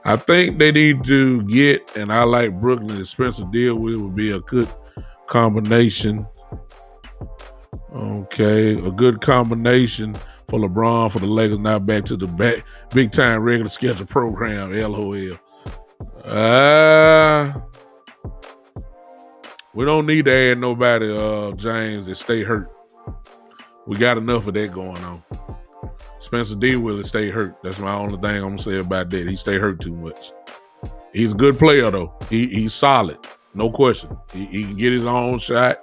I think they need to get, and I like Brooklyn and Spencer deal with, would be a good combination. Okay, a good combination for LeBron, for the Lakers, now back to the big time regular schedule program, LOL. We don't need to add nobody, James, that stay hurt. We got enough of that going on. Spencer Dinwiddie stay hurt. That's my only thing I'm going to say about that. He stay hurt too much. He's a good player, though. He's solid. No question. He can get his own shot,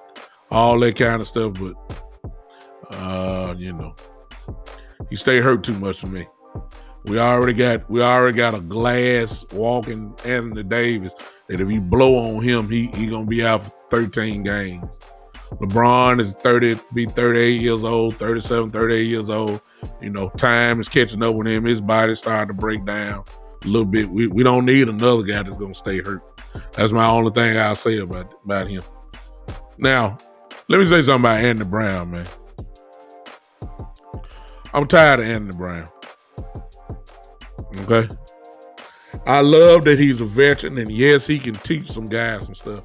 all that kind of stuff, but, he stay hurt too much for me. We already got a glass walking Anthony Davis that if you blow on him, he gonna be out for 13 games. LeBron is 38 years old, 37, 38 years old. Time is catching up with him. His body's starting to break down a little bit. We don't need another guy that's gonna stay hurt. That's my only thing I'll say about him. Now, let me say something about Anthony Brown, man. I'm tired of Anthony Brown. Okay? I love that he's a veteran, and yes, he can teach some guys some stuff.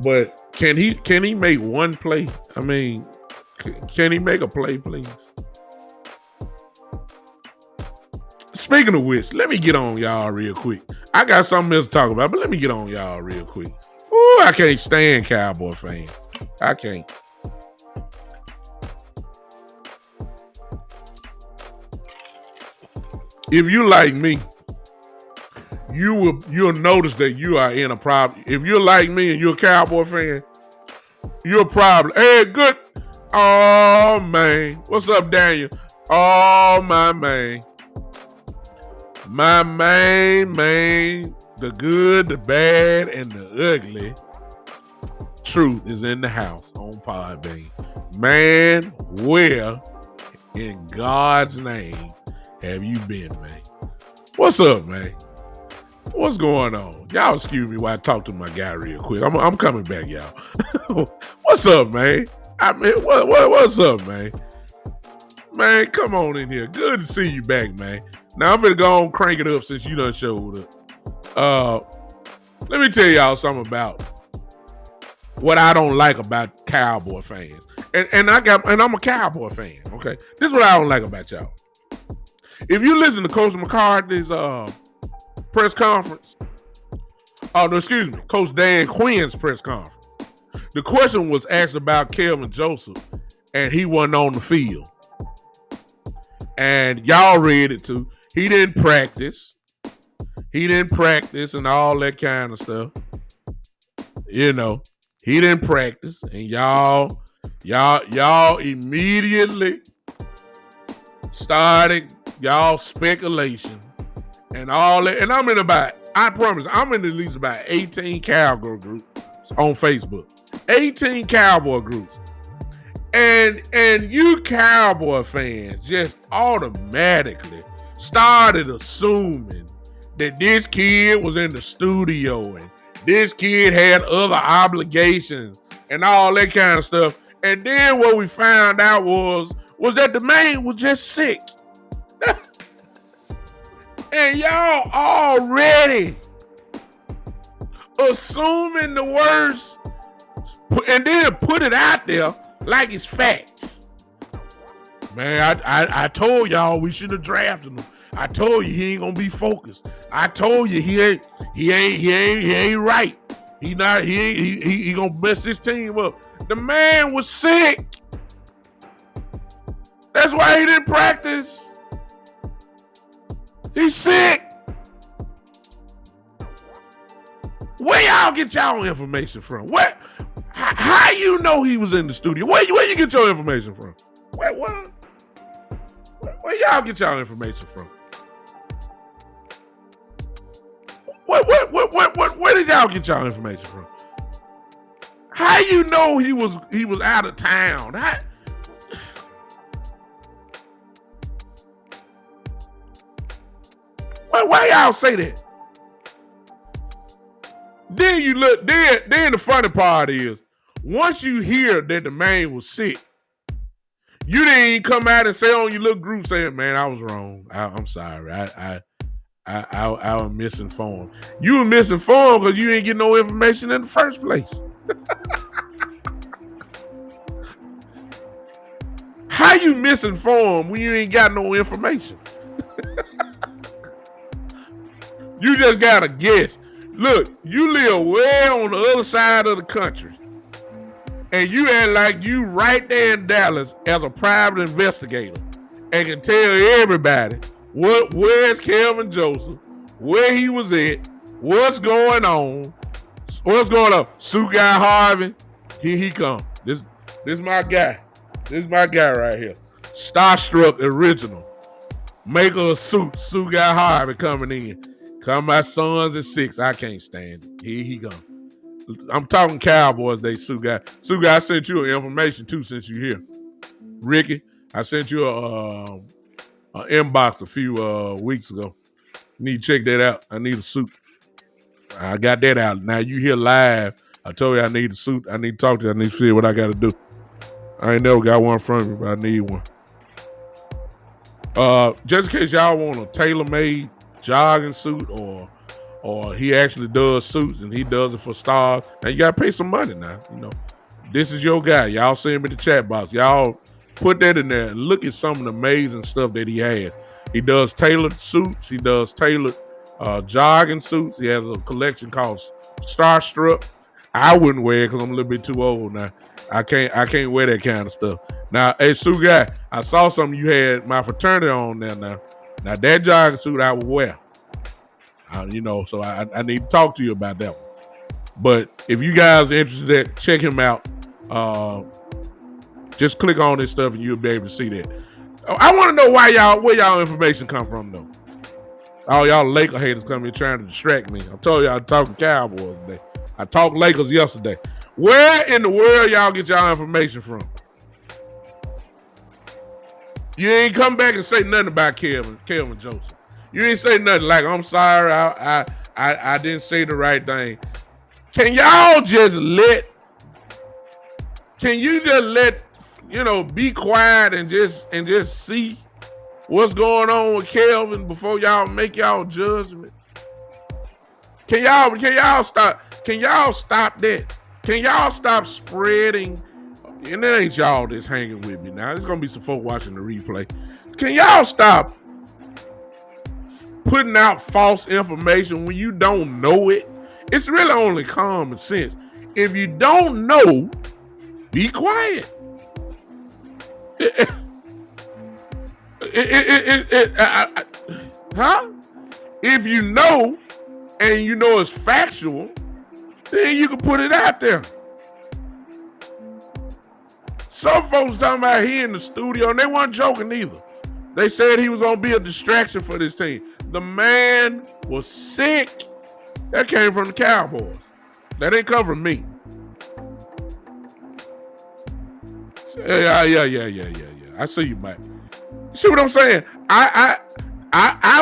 But can he make one play? Can he make a play, please? Speaking of which, let me get on y'all real quick. I got something else to talk about, but let me get on y'all real quick. Ooh, I can't stand Cowboy fans. I can't. If you like me, you'll notice that you are in a problem. If you're like me and you're a Cowboy fan, you're probably, hey, good. Oh, man. What's up, Daniel? Oh, my man. My man. The good, the bad, and the ugly. Truth is in the house on Podbean. Man, where in God's name have you been, man? What's up, man? What's going on? Y'all excuse me while I talk to my guy real quick. I'm coming back, y'all. What's up, man? I mean, what's up, man? Man, come on in here. Good to see you back, man. Now I'm gonna go on crank it up since you done showed up. Let me tell y'all something about what I don't like about Cowboy fans. And I'm a Cowboy fan, okay? This is what I don't like about y'all. If you listen to Coach McCarthy's press conference, Coach Dan Quinn's press conference, the question was asked about Kelvin Joseph, and he wasn't on the field. And y'all read it too. He didn't practice and all that kind of stuff. You know, he didn't practice, and y'all immediately started y'all speculation and all that. And I promise, I'm in at least about 18 Cowboy groups on Facebook. 18 Cowboy groups. And you Cowboy fans just automatically started assuming that this kid was in the studio and this kid had other obligations and all that kind of stuff. And then what we found out was that the man was just sick. And y'all already assuming the worst and then put it out there like it's facts. Man, I told y'all we should have drafted him. I told you he ain't gonna be focused. I told you he ain't right. He gonna mess this team up. The man was sick. That's why he didn't practice. He's sick. Where y'all get y'all information from? How you know he was in the studio? Where you get your information from? Where y'all get y'all information from? Where did y'all get y'all information from? How you know he was out of town? Why y'all say that? Then you look. Then the funny part is, once you hear that the man was sick, you didn't even come out and say on your little group saying, "Man, I was wrong. I'm sorry. I was misinformed." You were misinformed because you didn't get no information in the first place. How you misinformed when you ain't got no information? You just gotta guess. Look, you live way on the other side of the country, and you act like you right there in Dallas as a private investigator and can tell everybody where's Kelvin Joseph, where he was at, what's going on. Sue Guy Harvey, here he come. This my guy. This is my guy right here. Starstruck original. Maker of suit. Sue Guy Harvey coming in. Come my sons at 6. I can't stand it. Here he come. I'm talking Cowboys Day, Sue Guy. Sue Guy, I sent you information too since you're here. Ricky, I sent you a inbox a few weeks ago. You need to check that out. I need a suit. I got that out. Now you here live. I told you I need a suit. I need to talk to you. I need to see what I got to do. I ain't never got one from you, but I need one. Just in case y'all want a tailor-made jogging suit or he actually does suits and he does it for stars. Now you gotta pay some money now. You know, this is your guy. Y'all see him in the chat box. Y'all put that in there and look at some of the amazing stuff that he has. He does tailored suits. He does tailored jogging suits. He has a collection called Starstruck. I wouldn't wear it because I'm a little bit too old now. I can't wear that kind of stuff. Now, hey, Sue Guy, I saw something you had my fraternity on there now. Now, that jogging suit I would wear. So I need to talk to you about that one. But if you guys are interested, check him out. Just click on this stuff and you'll be able to see that. I want to know where y'all information come from, though. All y'all Laker haters come here trying to distract me. I told y'all I'm talking Cowboys today. I talked Lakers yesterday. Where in the world y'all get y'all information from? You ain't come back and say nothing about Kelvin Joseph. You ain't say nothing like, I'm sorry, I didn't say the right thing. Can y'all just be quiet and just see what's going on with Kelvin before y'all make y'all judgment? Can y'all stop that? Can y'all stop spreading? And it ain't y'all that's hanging with me now. There's gonna be some folk watching the replay. Can y'all stop putting out false information when you don't know it? It's really only common sense. If you don't know, be quiet. If you know and you know it's factual, then you can put it out there. Some folks talking about he in the studio, and they weren't joking either. They said he was going to be a distraction for this team. The man was sick. That came from the Cowboys. That didn't come from me. Yeah. I see you, Mike. See what I'm saying? I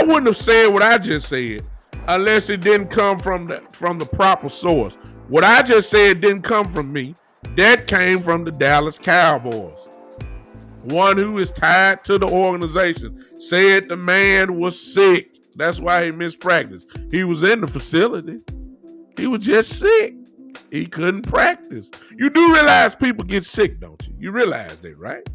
wouldn't have said what I just said unless it didn't come from the proper source. What I just said didn't come from me. That came from the Dallas Cowboys. One who is tied to the organization said the man was sick. That's why he missed practice. He was in the facility. He was just sick. He couldn't practice. You do realize people get sick, don't you? You realize that, right?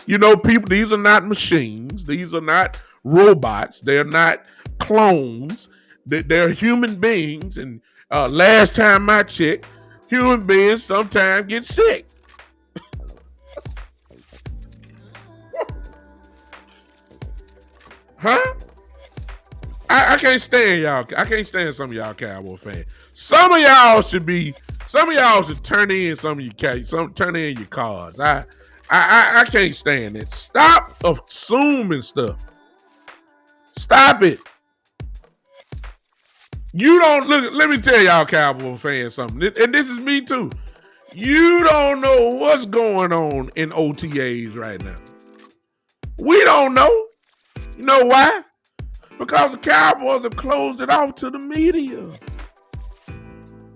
You know, people, these are not machines. These are not robots. They're not clones. They're human beings. And last time I checked, human beings sometimes get sick. Huh? I can't stand y'all. I can't stand some of y'all Cowboy fans. Some of y'all should turn in turn in your cards. I can't stand it. Stop assuming stuff. Stop it. You don't look. Let me tell y'all Cowboy fans something, and this is me too. You don't know what's going on in OTAs right now. We don't know. You know why? Because the Cowboys have closed it off to the media,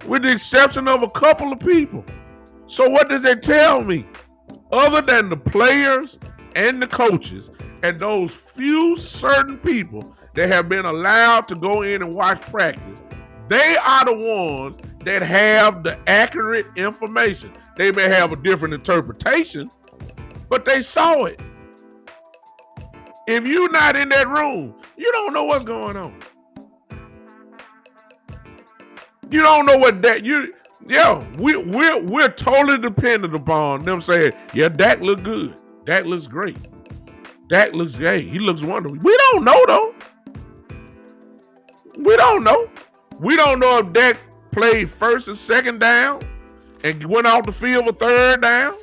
with the exception of a couple of people. So what does that tell me? Other than the players and the coaches and those few certain people that have been allowed to go in and watch practice, they are the ones that have the accurate information. They may have a different interpretation, but they saw it. If you're not in that room, you don't know what's going on. You don't know what that we're totally dependent upon them saying, yeah, Dak look good. Dak looks great. Dak looks great. He looks wonderful. We don't know though. We don't know. We don't know if Dak played first and second down and went off the field for third down.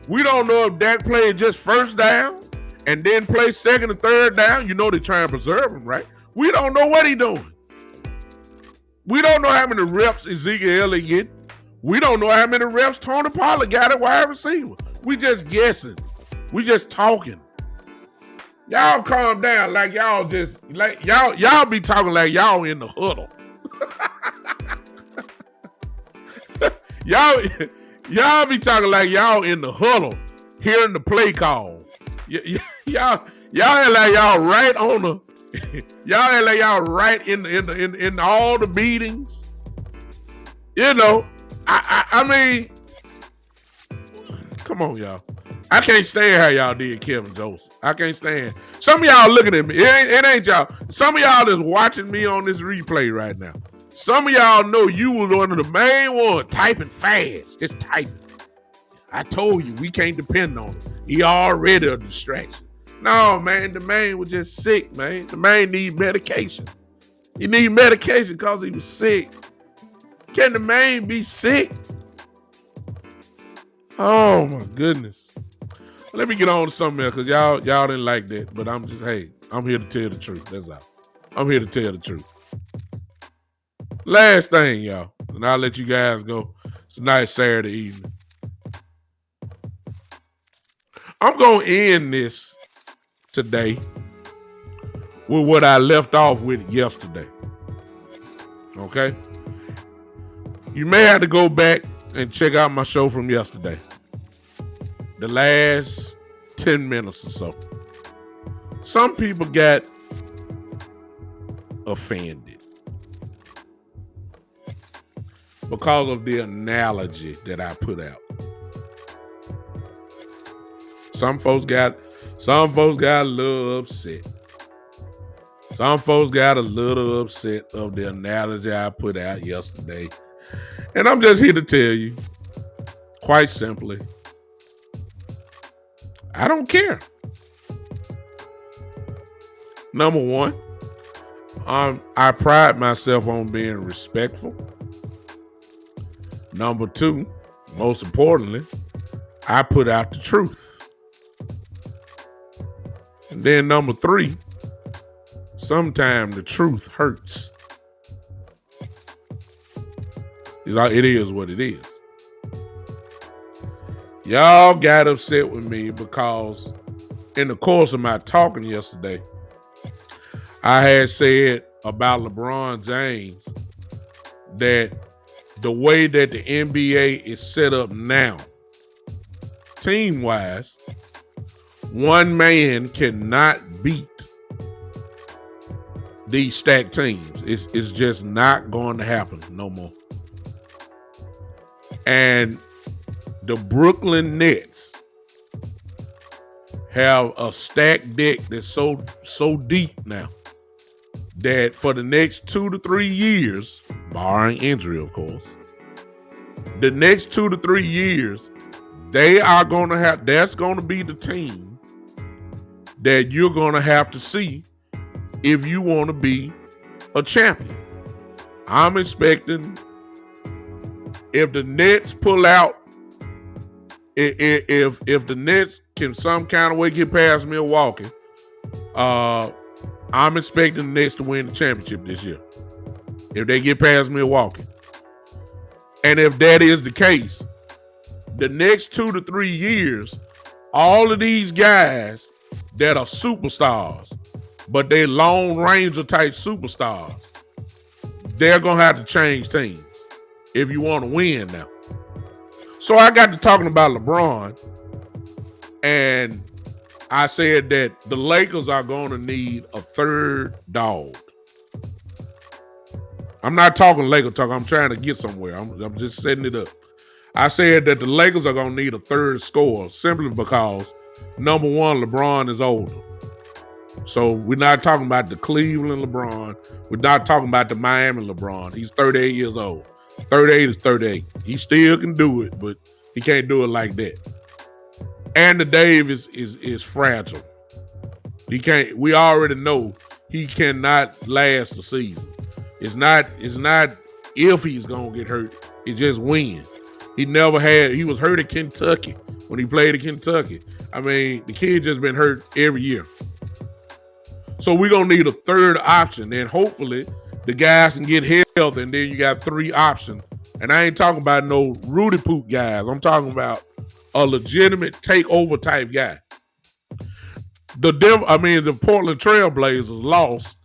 We don't know if Dak played just first down and then play second and third down. You know they try and preserve him, right? We don't know what he's doing. We don't know how many reps Ezekiel Elliott get. We don't know how many reps Tony Pollard got at wide receiver. We just guessing. We just talking. Y'all calm down like y'all be talking like y'all in the huddle. y'all be talking like y'all in the huddle, hearing the play call. Y'all act like y'all right on the. Y'all act like y'all right in all the meetings. You know, I mean, come on, y'all. I can't stand how y'all did Kelvin Joseph. I can't stand. Some of y'all looking at me. It ain't y'all. Some of y'all is watching me on this replay right now. Some of y'all know you was one of the main ones typing fast. Just typing. I told you, we can't depend on him. He already a distraction. No, man, the man was just sick, man. The man need medication. He need medication because he was sick. Can the man be sick? Oh, my goodness. Let me get on to something else because y'all didn't like that. But I'm here to tell the truth. That's all. I'm here to tell the truth. Last thing, y'all, and I'll let you guys go. It's a nice Saturday evening. I'm going to end this today with what I left off with yesterday. Okay? You may have to go back and check out my show from yesterday. The last 10 minutes or so. Some people got offended because of the analogy that I put out. Some folks got a little upset. Some folks got a little upset of the analogy I put out yesterday. And I'm just here to tell you, quite simply, I don't care. Number one, I pride myself on being respectful. Number two, most importantly, I put out the truth. And then number three, sometimes the truth hurts. It is what it is. Y'all got upset with me because in the course of my talking yesterday, I had said about LeBron James that the way that the NBA is set up now, team-wise, one man cannot beat these stacked teams. It's just not going to happen no more. And the Brooklyn Nets have a stacked deck that's so deep now that for the next 2 to 3 years, barring injury, of course, the next 2 to 3 years, that's going to be the team that you're going to have to see if you want to be a champion. I'm expecting if the Nets pull out, if the Nets can some kind of way get past Milwaukee, I'm expecting the Nets to win the championship this year. If they get past Milwaukee. And if that is the case, the next 2 to 3 years, all of these guys that are superstars, but they're Lone Ranger type superstars, they're going to have to change teams if you want to win now. So I got to talking about LeBron, and I said that the Lakers are going to need a third dog. I'm not talking Laker talk. I'm trying to get somewhere. I'm just setting it up. I said that the Lakers are going to need a third scorer simply because, number one, LeBron is older. So we're not talking about the Cleveland LeBron. We're not talking about the Miami LeBron. He's 38 years old. 38 is 38. He still can do it, but he can't do it like that. And the Dave is fragile. He can't. We already know he cannot last the season. It's not if he's gonna get hurt. It's just when. He was hurt at Kentucky when he played at Kentucky. I mean, the kid just been hurt every year. So we're gonna need a third option, and hopefully the guys can get healthy, and then you got three options. And I ain't talking about no Rudy Poop guys. I'm talking about a legitimate takeover type guy. The Portland Trail Blazers lost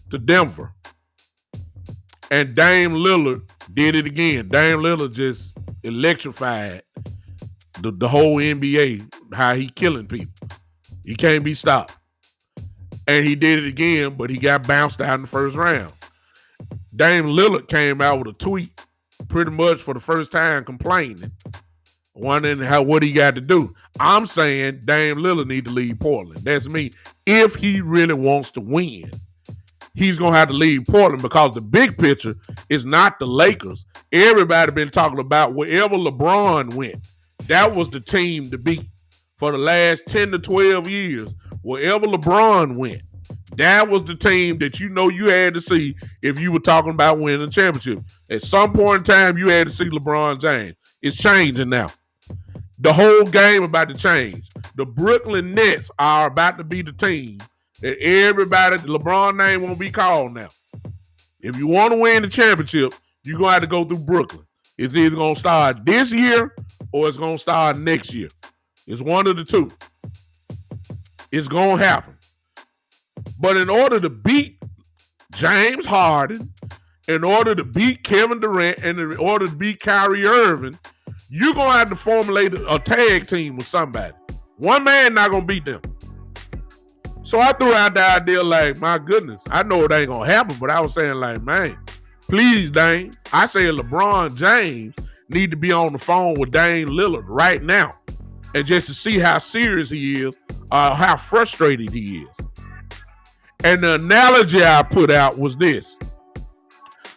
to Denver. And Dame Lillard did it again. Dame Lillard just electrified the whole NBA, how he killing people. He can't be stopped. And he did it again, but he got bounced out in the first round. Dame Lillard came out with a tweet pretty much for the first time complaining, wondering what he got to do. I'm saying Dame Lillard need to leave Portland. That's me. If he really wants to win, he's going to have to leave Portland because the big picture is not the Lakers. Everybody been talking about wherever LeBron went, that was the team to beat for the last 10 to 12 years. Wherever LeBron went, that was the team that you had to see if you were talking about winning a championship. At some point in time, you had to see LeBron James. It's changing now. The whole game about to change. The Brooklyn Nets are about to be the team that everybody, the LeBron name won't be called now. If you want to win the championship, you're going to have to go through Brooklyn. It's either going to start this year or it's going to start next year. It's one of the two. It's going to happen. But in order to beat James Harden, in order to beat Kevin Durant, and in order to beat Kyrie Irving, you're going to have to formulate a tag team with somebody. One man not going to beat them. So I threw out the idea like, my goodness, I know it ain't going to happen, but I was saying like, man, please, Dame. I say LeBron James need to be on the phone with Dame Lillard right now and just to see how serious he is, how frustrated he is. And the analogy I put out was this.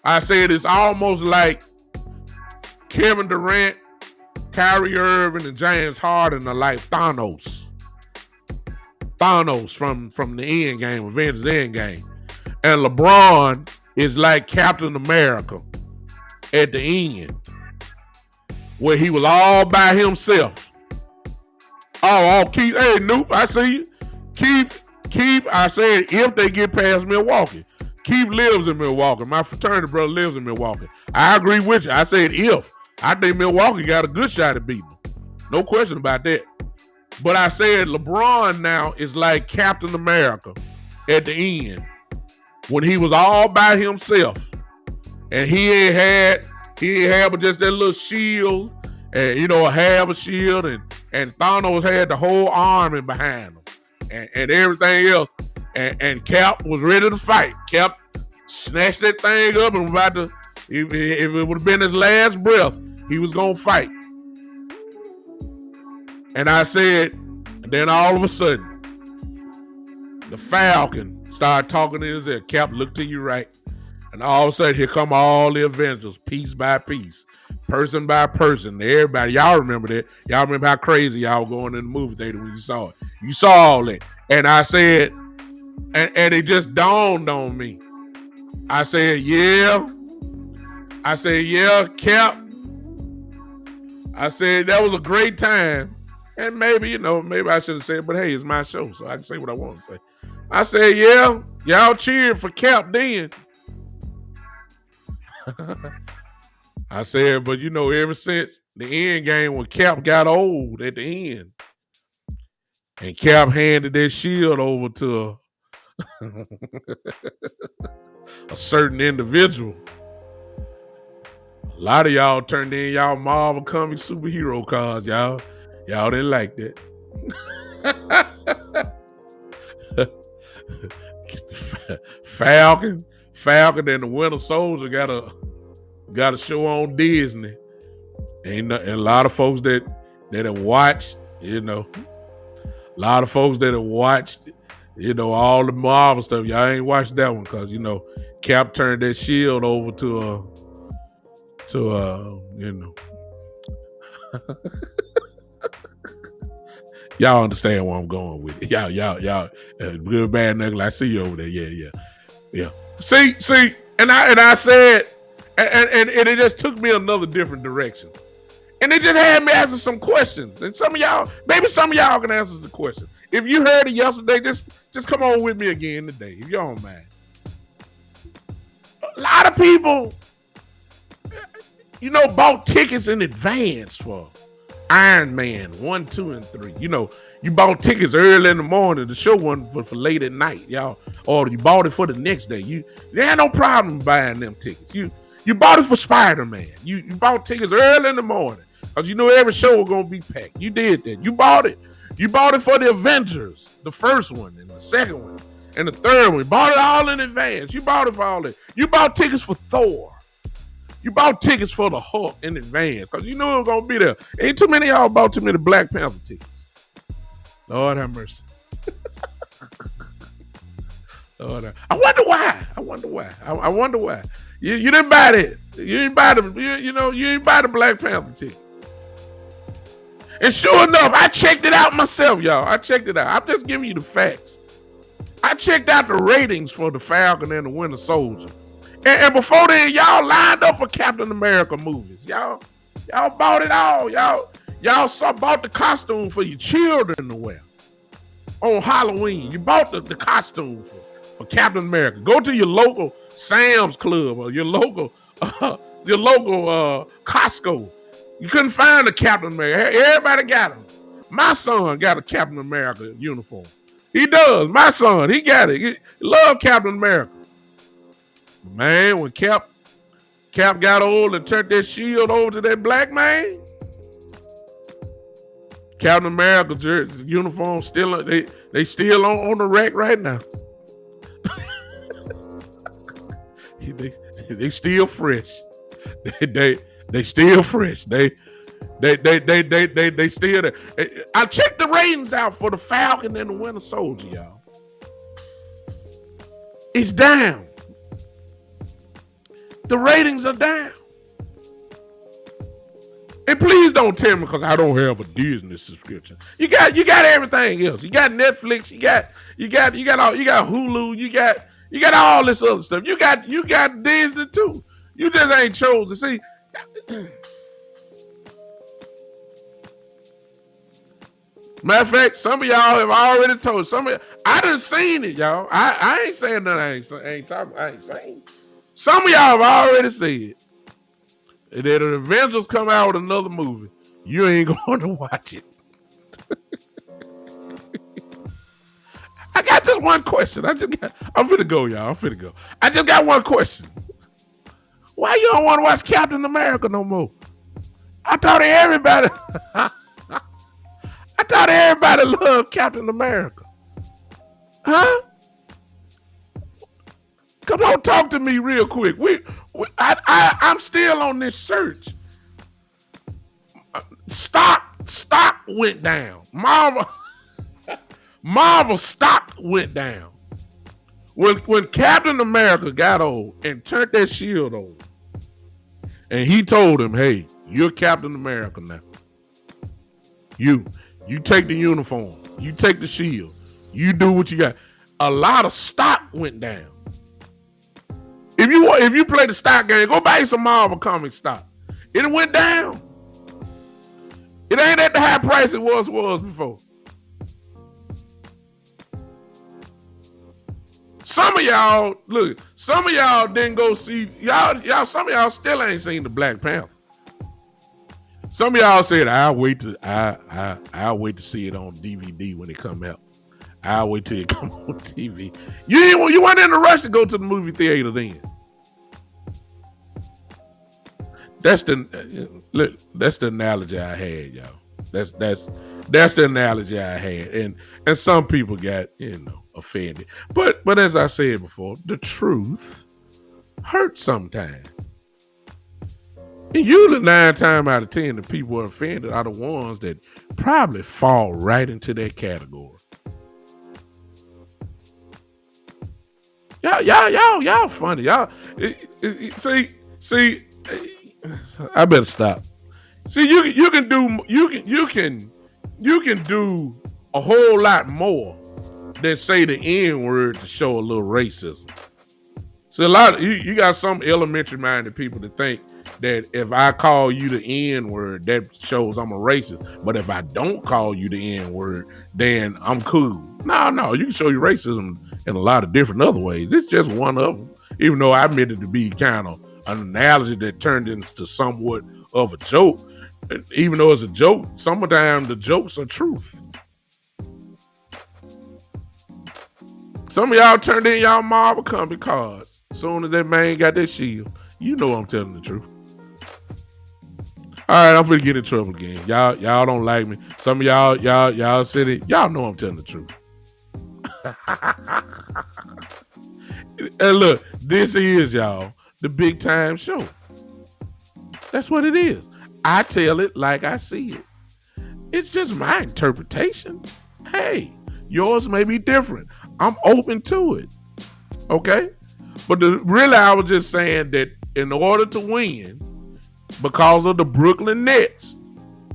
I said it's almost like Kevin Durant, Kyrie Irving, and James Harden are like Thanos. Thanos from the end game, Avengers Endgame. And LeBron is like Captain America at the end, where he was all by himself. Oh, Keith, hey, Noop, I see you. Keith, I said if they get past Milwaukee. Keith lives in Milwaukee. My fraternity brother lives in Milwaukee. I agree with you. I said if. I think Milwaukee got a good shot at beating them. No question about that. But I said LeBron now is like Captain America at the end when he was all by himself. And he ain't had but just that little shield and, half a shield. And Thanos had the whole army behind him and everything else. And Cap was ready to fight. Cap snatched that thing up and was about to, if it would have been his last breath, he was going to fight. And I said, and then all of a sudden, the Falcon started talking in his ear. Cap, look to your right. And all of a sudden, here come all the Avengers, piece by piece, person by person. Everybody, y'all remember that. Y'all remember how crazy y'all were going in the movie theater when you saw it. You saw all that. And I said, and it just dawned on me. I said, yeah. I said, yeah, Cap. I said, that was a great time. And maybe, maybe I should have said, but hey, it's my show, so I can say what I want to say. I said, yeah, y'all cheered for Cap then. I said, but ever since the end game when Cap got old at the end, and Cap handed that shield over to a certain individual, a lot of y'all turned in y'all Marvel comic superhero cards, y'all. Y'all didn't like that. Falcon and the Winter Soldier got a show on Disney. And a lot of folks that have watched, a lot of folks that have watched, all the Marvel stuff. Y'all ain't watched that one because, Cap turned that shield over to y'all understand where I'm going with it. Y'all, good, bad, ugly. I see you over there. Yeah. See, and I said, and it just took me another different direction, and it just had me asking some questions. And maybe some of y'all can answer the question. If you heard it yesterday, just come on with me again today, if you don't mind. A lot of people, bought tickets in advance for Iron Man 1, 2, and 3. You bought tickets early in the morning. The show wasn't for late at night, y'all. Or you bought it for the next day. There ain't no problem buying them tickets. You bought it for Spider-Man. You bought tickets early in the morning because every show was gonna be packed. You did that. You bought it. You bought it for the Avengers, the first one and the second one and the third one. You bought it all in advance. You bought it for all that. You bought tickets for Thor. You bought tickets for the Hulk in advance because you knew it was going to be there. Ain't too many of y'all bought too many Black Panther tickets. Lord have mercy. Lord, I wonder why. You didn't buy that. You didn't buy them. You didn't buy the Black Panther tickets. And sure enough, I checked it out myself, y'all. I checked it out. I'm just giving you the facts. I checked out the ratings for the Falcon and the Winter Soldier. And before then, y'all lined up for Captain America movies. Y'all bought it all. Y'all bought the costume for your children to wear on Halloween. You bought the costume for Captain America. Go to your local Sam's Club or your local your local Costco. You couldn't find a Captain America. Everybody got him. My son got a Captain America uniform. He does. My son, he got it. He love Captain America. Man, when Cap got old and turned that shield over to that black man, Captain America uniform still they still on the rack right now. they still fresh. They still fresh. They still there. I checked the ratings out for the Falcon and the Winter Soldier, y'all. It's down. The ratings are down. And please don't tell me because I don't have a Disney subscription. You got everything else. You got Netflix. You got Hulu. You got all this other stuff. You got Disney too. You just ain't chosen. See. Matter of fact, some of y'all have already told. I done seen it, y'all. I ain't saying nothing. I ain't saying. Some of y'all have already said that the Avengers come out with another movie. You ain't going to watch it. I got this one question. I'm finna go, y'all. I'm finna go. I just got one question. Why you don't want to watch Captain America no more? I thought everybody loved Captain America. Huh? Come on, talk to me real quick. I'm still on this search. Stock went down. Marvel stock went down. When Captain America got old and turned that shield on, and he told him, "Hey, you're Captain America now. You take the uniform. You take the shield. You do what you got." A lot of stock went down. If you play the stock game, go buy some Marvel comic stock. It went down. It ain't at the high price it was before. Some of y'all didn't go see y'all. Some of y'all still ain't seen the Black Panther. Some of y'all said I'll wait to see it on DVD when it come out. I'll wait till it come on TV. You weren't in a rush to go to the movie theater then. That's the analogy I had, y'all. That's the analogy I had, and some people got offended. But as I said before, the truth hurts sometimes. And usually 9 times out of 10, the people offended are the ones that probably fall right into that category. Y'all funny. Y'all see. I better stop. See, you can do a whole lot more than say the N word to show a little racism. So you got some elementary minded people that think that if I call you the N word, that shows I'm a racist. But if I don't call you the N word, then I'm cool. No, you can show your racism in a lot of different other ways. It's just one of them. Even though I meant it to be kind of an analogy that turned into somewhat of a joke. Even though it's a joke, sometimes the jokes are truth. Some of y'all turned in y'all Marvel comic cards as soon as that man got that shield. You know I'm telling the truth. All right, I'm finna get in trouble again. Y'all don't like me. Some of y'all said it. Y'all know I'm telling the truth. And look, this is, y'all, the Big Time Show. That's what it is. I tell it like I see it. It's just my interpretation. Hey, yours may be different. I'm open to it. Okay? But really, I was just saying that in order to win, because of the Brooklyn Nets,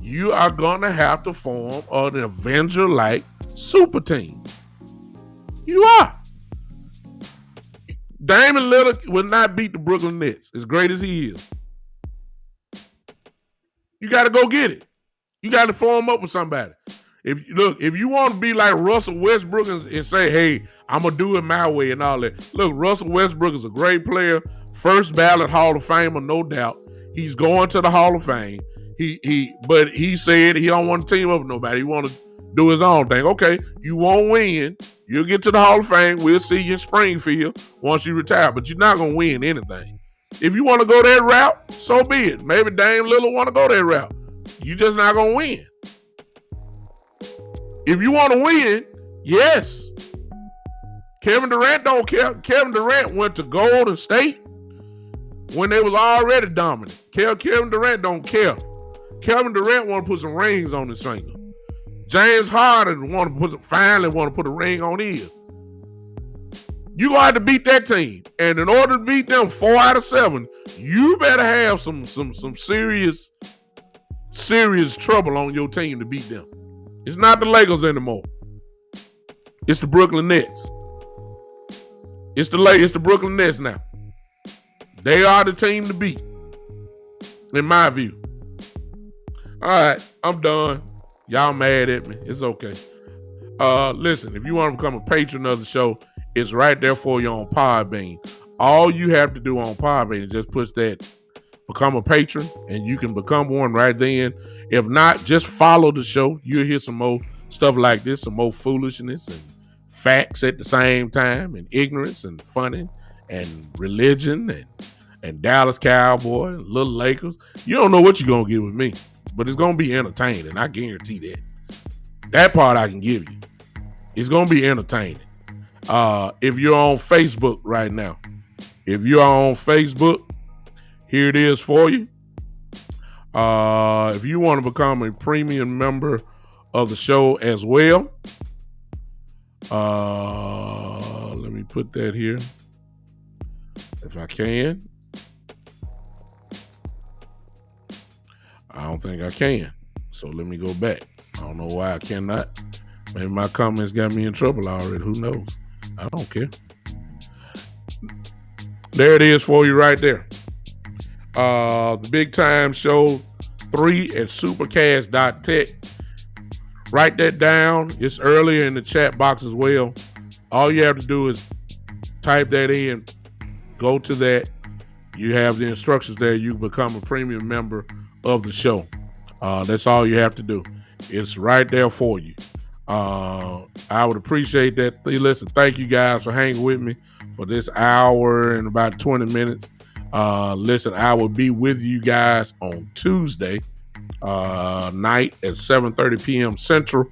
you are going to have to form an Avenger-like super team. You are. Damian Lillard will not beat the Brooklyn Nets, as great as he is. You got to go get it. You got to form up with somebody. If you want to be like Russell Westbrook and say, hey, I'm going to do it my way and all that. Look, Russell Westbrook is a great player. First ballot Hall of Famer, no doubt. He's going to the Hall of Fame. But he said he don't want to team up with nobody. He want to do his own thing. Okay, you won't win. You'll get to the Hall of Fame. We'll see you in Springfield once you retire. But you're not gonna win anything. If you want to go that route, so be it. Maybe Dame Lillard want to go that route. You just not gonna win. If you want to win, yes. Kevin Durant don't care. Kevin Durant went to Golden State when they was already dominant. Kevin Durant don't care. Kevin Durant want to put some rings on his finger. James Harden finally want to put a ring on his. You gonna have to beat that team, and in order to beat them 4 out of 7, you better have some serious trouble on your team to beat them. It's not the Lakers anymore. It's the Brooklyn Nets. It's the Brooklyn Nets now. They are the team to beat, in my view. All right, I'm done. Y'all mad at me. It's okay. Listen, if you want to become a patron of the show, it's right there for you on Podbean. All you have to do on Podbean is just push that become a patron, and you can become one right then. If not, just follow the show. You'll hear some more stuff like this, some more foolishness and facts at the same time, and ignorance and funny and religion and Dallas Cowboy, Little Lakers. You don't know what you're going to get with me, but it's going to be entertaining. I guarantee that. That part I can give you. It's going to be entertaining. If you're on Facebook right now, if you're on Facebook, here it is for you. If you want to become a premium member of the show as well, let me put that here if I can. I don't think I can, so let me go back. I don't know why I cannot. Maybe my comments got me in trouble already. Who knows? I don't care. There it is for you right there. The Big Time Show 3 at supercast.tech. Write that down. It's earlier in the chat box as well. All you have to do is type that in, go to that. You have the instructions there. You become a premium member of the show. That's all you have to do. It's right there for you. I would appreciate that. Listen, thank you guys for hanging with me for this hour and about 20 minutes. Listen, I will be with you guys on Tuesday night at 7:30 p.m. Central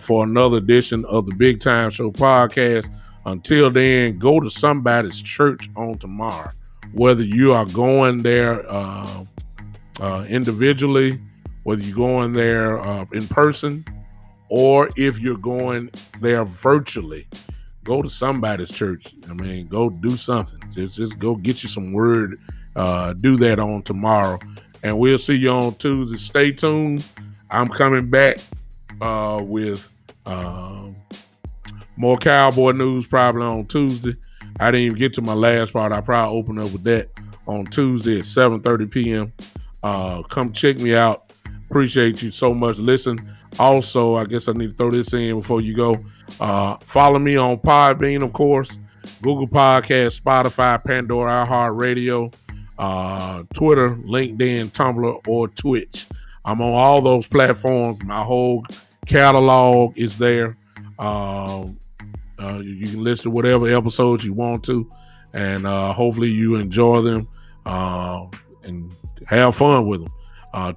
for another edition of the Big Time Show podcast. Until then, go to somebody's church on tomorrow. Whether you are going there individually, whether you're going there in person, or if you're going there virtually, go to somebody's church. I mean, go do something. Just go get you some word. Do that on tomorrow. And we'll see you on Tuesday. Stay tuned. I'm coming back with more Cowboy news probably on Tuesday. I didn't even get to my last part. I'll probably open up with that on Tuesday at 7:30 p.m. Come check me out. Appreciate you so much. Listen, also, I guess I need to throw this in before you go. Follow me on Podbean, of course, Google Podcasts, Spotify, Pandora, iHeartRadio, Twitter, LinkedIn, Tumblr, or Twitch. I'm on all those platforms. My whole catalog is there. You can listen to whatever episodes you want to, and hopefully you enjoy them and have fun with them.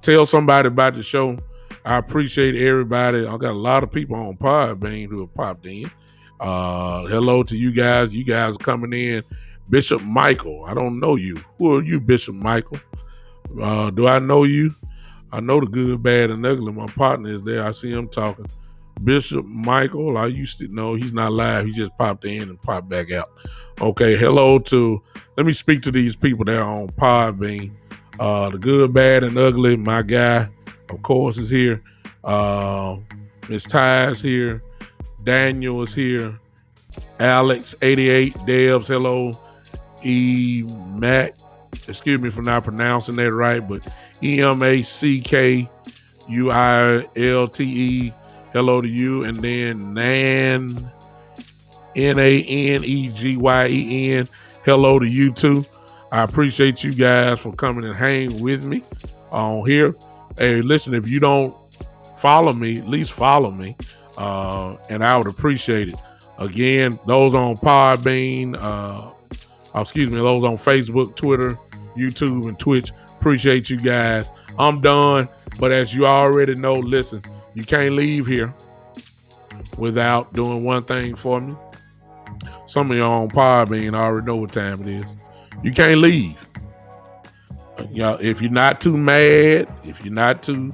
Tell somebody about the show. I appreciate everybody. I got a lot of people on Podbean who have popped in. Hello to you guys. You guys are coming in. Bishop Michael, I don't know you. Who are you, Bishop Michael? Do I know you? I know the good, bad, and ugly. My partner is there. I see him talking. Bishop Michael, I used to know he's not live. He just popped in and popped back out. Okay, hello to, let me speak to these people that are on Podbean. The good, bad, and ugly, my guy, of course, is here. Miss Ty is here. Daniel is here. Alex, 88, Debs, hello. Mac, excuse me for not pronouncing that right, but EMACKUILTE, hello to you. And then NANEGYEN, hello to you too. I appreciate you guys for coming and hang with me on here. Hey, listen, if you don't follow me, at least follow me, and I would appreciate it. Again, those on Podbean, those on Facebook, Twitter, YouTube, and Twitch, appreciate you guys. I'm done, but as you already know, listen, you can't leave here without doing one thing for me. Some of you on Podbean already know what time it is. You can't leave. If you're not too mad, if you're not too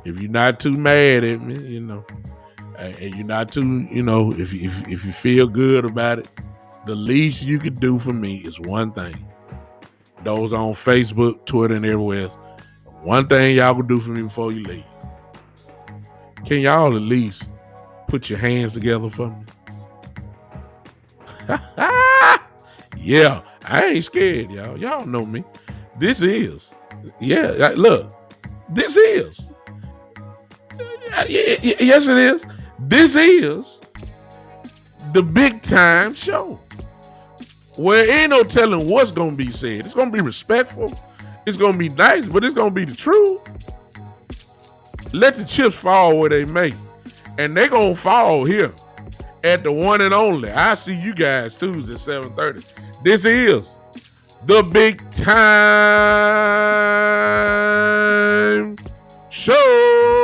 mad at me, and you're not too, if you feel good about it, the least you could do for me is one thing. Those on Facebook, Twitter, and everywhere else, one thing y'all can do for me before you leave. Can y'all at least put your hands together for me? Yeah, I ain't scared, y'all. Y'all know me. This is. Yeah, look. This is. Yes, it is. This is the Big Time Show. Where ain't no telling what's going to be said. It's going to be respectful. It's going to be nice, but it's going to be the truth. Let the chips fall where they may. And they going to fall here at the one and only. I see you guys Tuesday, 7:30. This is the Big Time Show.